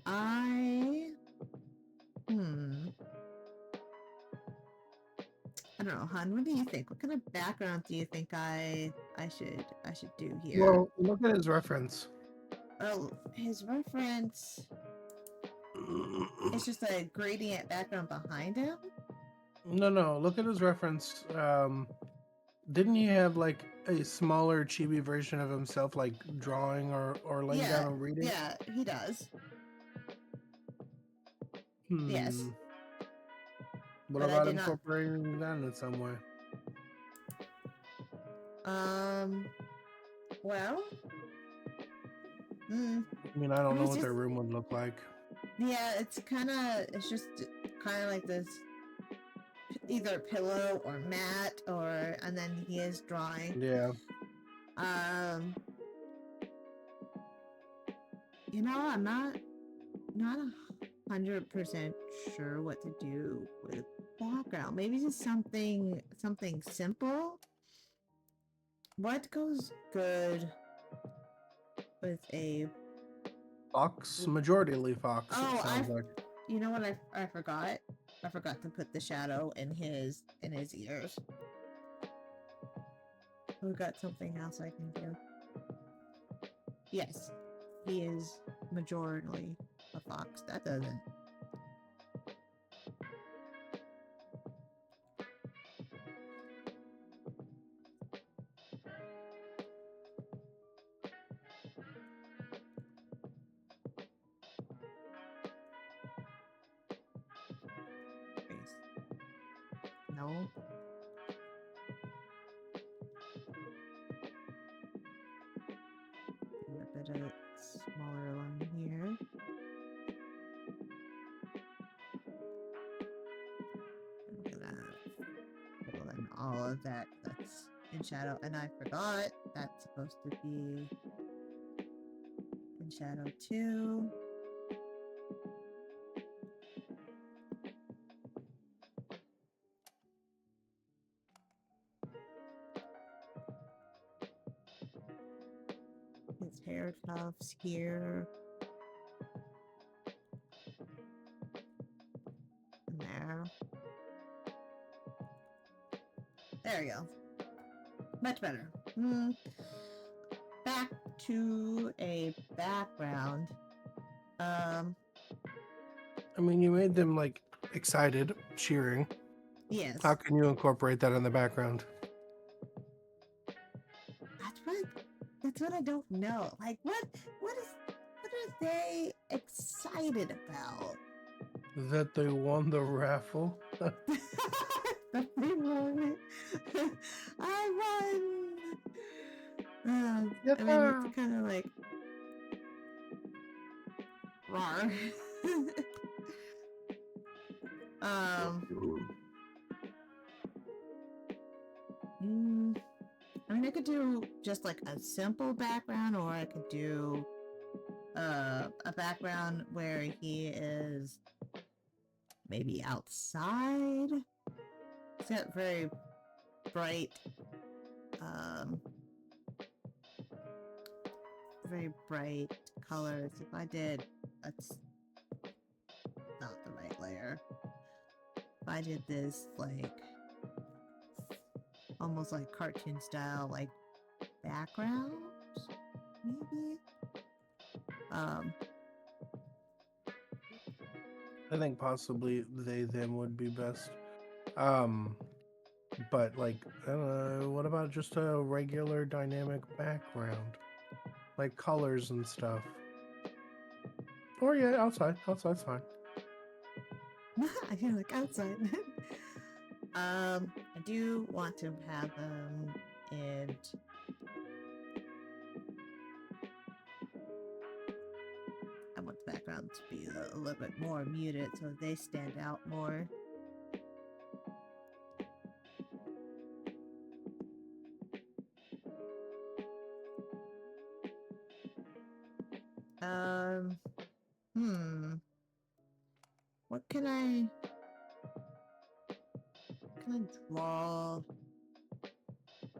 I don't know, hon. What do you think? What kind of background do you think I should do here? Well, look at his reference. Oh, his reference. It's just a gradient background behind him. No. Look at his reference. Didn't he have like a smaller chibi version of himself, like drawing or laying down and reading? Yeah, he does. Hmm. Yes. What But about incorporating that in some way? Well. I mean, I don't know what their room would look like. Yeah, it's just kind of like this, either pillow or mat, and then he is drawing. Yeah. You know, I'm not 100% sure what to do with background. Maybe just something simple. What goes good with a fox? Majority fox. Oh, sounds like. You know what? I forgot. I forgot to put the shadow in his ears. We've got something else I can do. Yes, he is majorly a fox. That doesn't. No. A bit of smaller line here. I'm gonna fill in all of that. That's in shadow, and I forgot that's supposed to be in shadow too. His hair tufts here. And there. There we go. Much better. Back to a background. I mean, you made them like excited, cheering. Yes. How can you incorporate that in the background? That's what I don't know. Like, what are they excited about? That they won the raffle. That they won it. I won. I mean, it's kind of like rawr. I mean, I could do just like a simple background, or I could do a background where he is maybe outside. It's got very bright, um, very bright colors. If I did, that's not the right layer. If I did this like almost like cartoon style, like background, maybe. I think possibly they them would be best. But like, what about just a regular dynamic background, like colors and stuff? Or yeah, outside. Outside's fine. I feel like outside. I do want to have them in. I want the background to be a little bit more muted so they stand out more. What can I draw?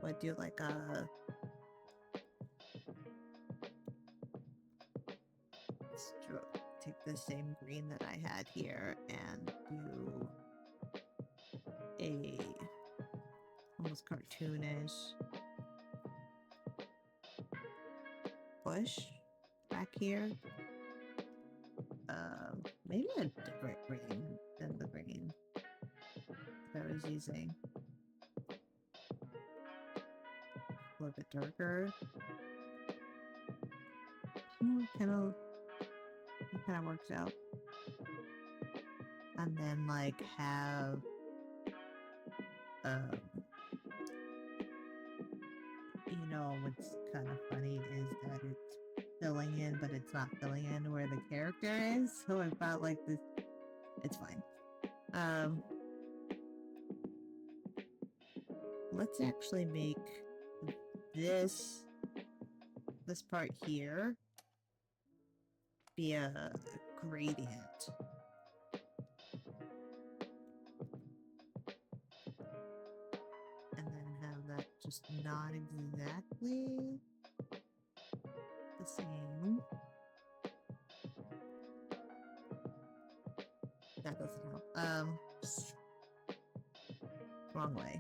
I do like a take the same green that I had here and do a almost cartoonish bush back here. Maybe a different green than the green that I was using. A little bit darker. Kind of works out. And then like have you know, what's kind of funny is that it's filling in, but it's not filling in where the character is. So I felt like this, it's fine. Let's actually make this part here be a gradient. And then have that just not exactly the same. That doesn't help. Wrong way.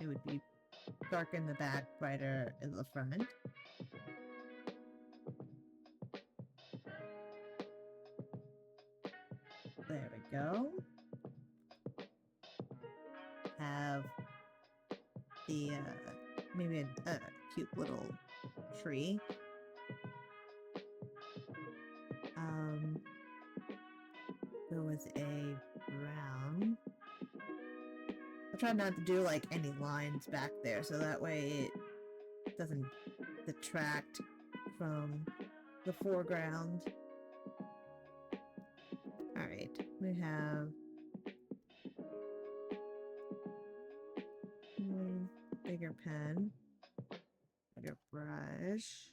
It would be darker in the back, brighter in the front. There we go. Have the maybe a cute little tree. There was a brown. I'll try not to do like any lines back there, so that way it doesn't detract from the foreground. Alright, we have bigger pen, bigger brush.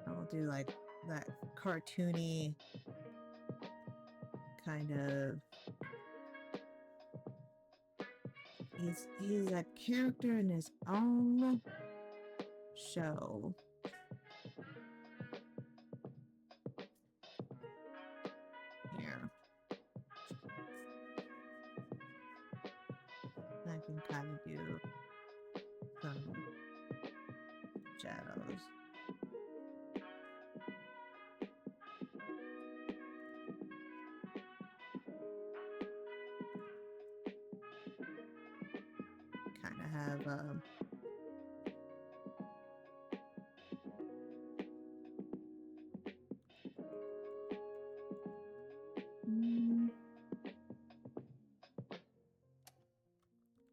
I'll do like that cartoony kind of. He's a character in his own show. Here. I can kind of do some shadows. Kind of have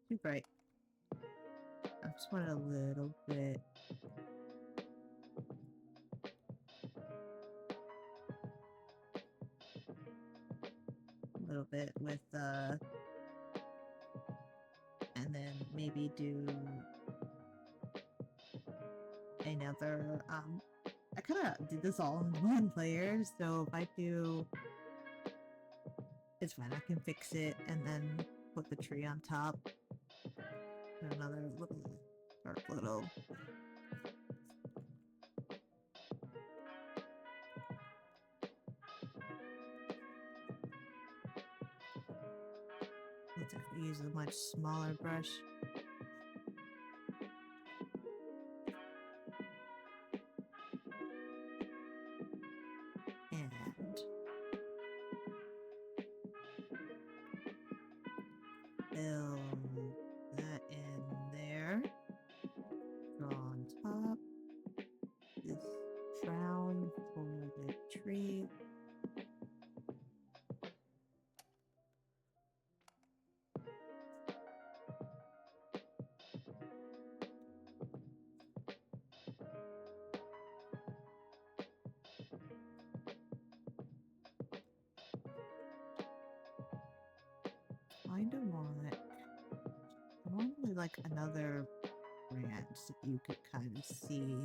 too bright. I just want a little bit. A little bit with and then maybe do another I kind of did this all in one layer, so if I do, it's fine, I can fix it and then put the tree on top. And another little dark little let's have to use a much smaller brush. And build that in there. Draw on top. This crown for the tree. I wanted like another branch that you could kind of see.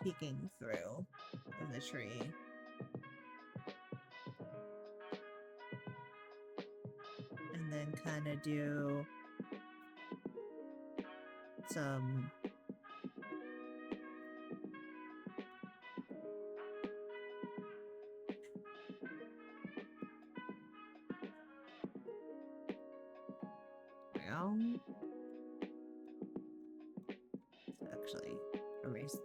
Peeking through in the tree. And then kind of do some brown. Let's actually erase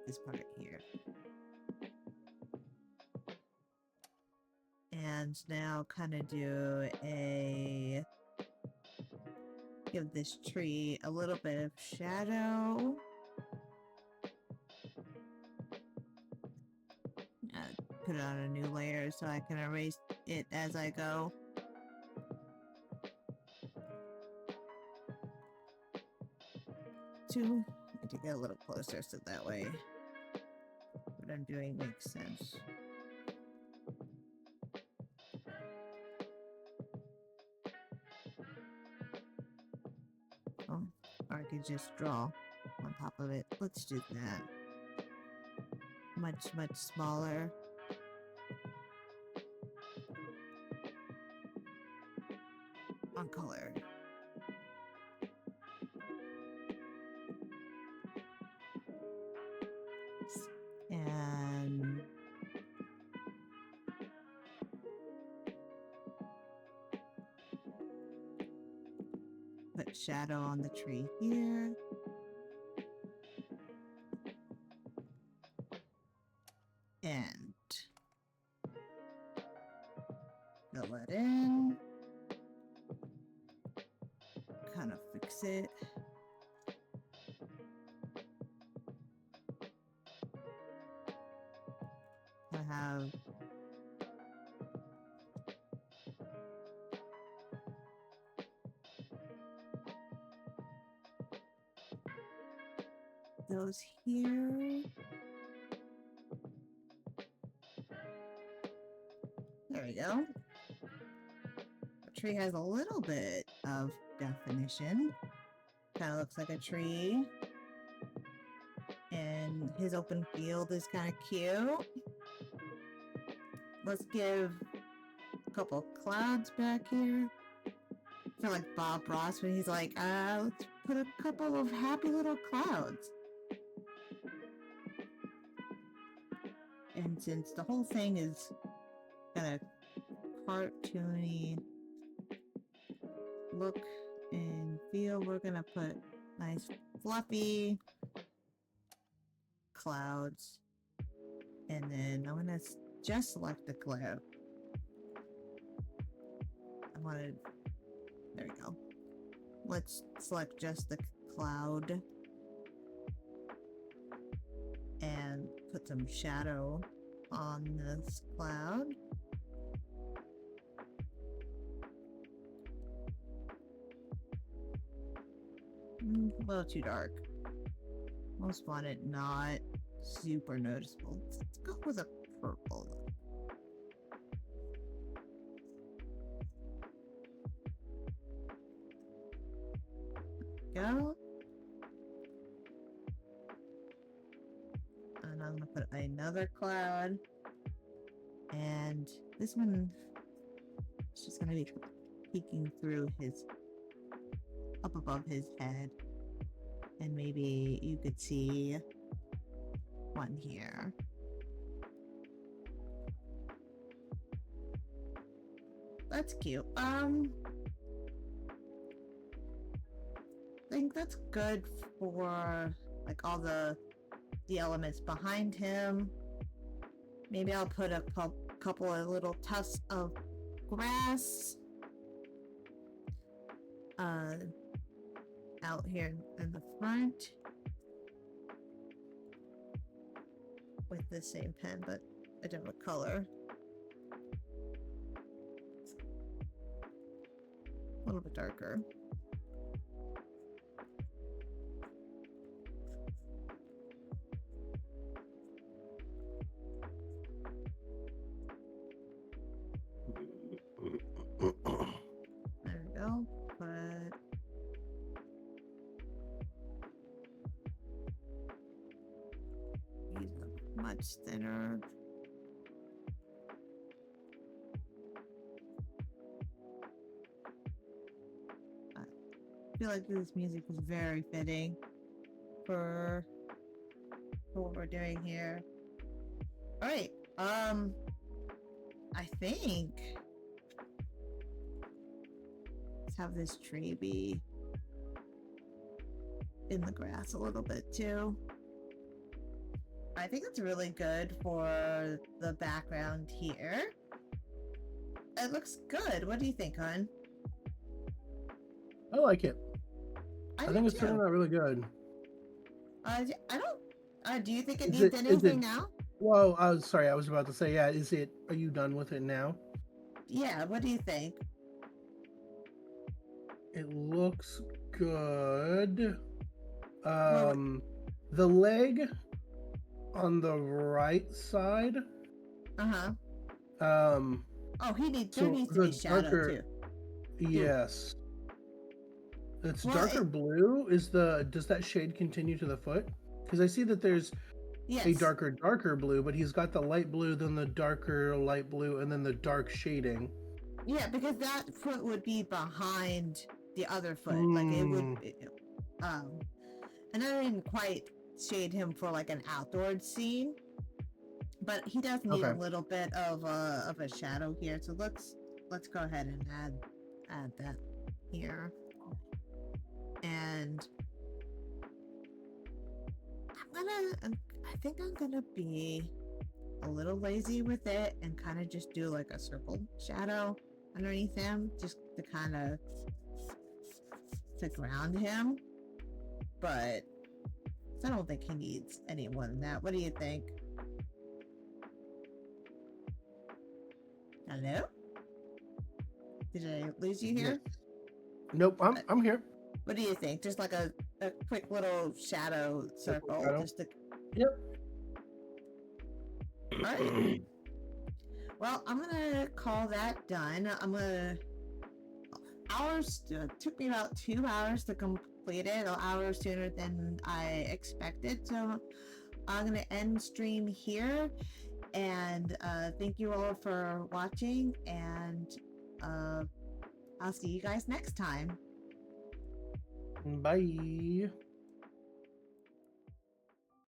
this part here. And now kind of do a give this tree a little bit of shadow. Put it on a new layer so I can erase it as I go. I need to get a little closer so that way what I'm doing makes sense. Oh, or I could just draw on top of it. Let's do that. Much smaller. On color. And put shadow on the tree here. And fill it in. Kind of fix it. I have those here. There we go. The tree has a little bit of definition. Kind of looks like a tree. And his open field is kind of cute. Let's give a couple clouds back here. I feel like Bob Ross when he's like, let's put a couple of happy little clouds. And since the whole thing is kind of cartoony look and feel, we're gonna put Nice fluffy clouds. And then I'm gonna just select the cloud. There we go. Let's select just the cloud and put some shadow on this cloud. A little too dark. Most want it not super noticeable. Let's go with a purple. Go. And I'm gonna put another cloud. And this one is just gonna be peeking through up above his head. And maybe you could see one here. That's cute. I think that's good for like all the elements behind him. Maybe I'll put a couple of little tufts of grass out here in the front with the same pen but a different color. A little bit darker. There we go. But he's much thinner. I feel like this music is very fitting for what we're doing here. All right. I think let's have this tree be in the grass a little bit too. I think it's really good for the background here. It looks good. What do you think, hon? I like it. I think it's turning out really good. I don't. Do you think it needs anything now? Well, sorry, I was about to say, yeah. Are you done with it now? Yeah. What do you think? It looks good. The leg on the right side. Oh, there needs to be shadow darker, too. Yes. It's darker blue. Does that shade continue to the foot? Because I see that there's a darker blue, but he's got the light blue, then the darker light blue, and then the dark shading. Yeah, because that foot would be behind the other foot. Like it would. And I didn't quite shade him for like an outdoor scene, but he does need a little bit of a shadow here. So let's go ahead and add that here. And I think I'm gonna be a little lazy with it and kind of just do like a circle shadow underneath him, just to kind of to ground him. But I don't think he needs any more than that. What do you think? Hello? Did I lose you here? Nope, I'm here. What do you think? Just like a quick little shadow circle. Just to... Yep. All right. Well, I'm gonna call that done. Took me about 2 hours to complete it, an hour sooner than I expected. So I'm gonna end stream here, and thank you all for watching, and I'll see you guys next time. Bye.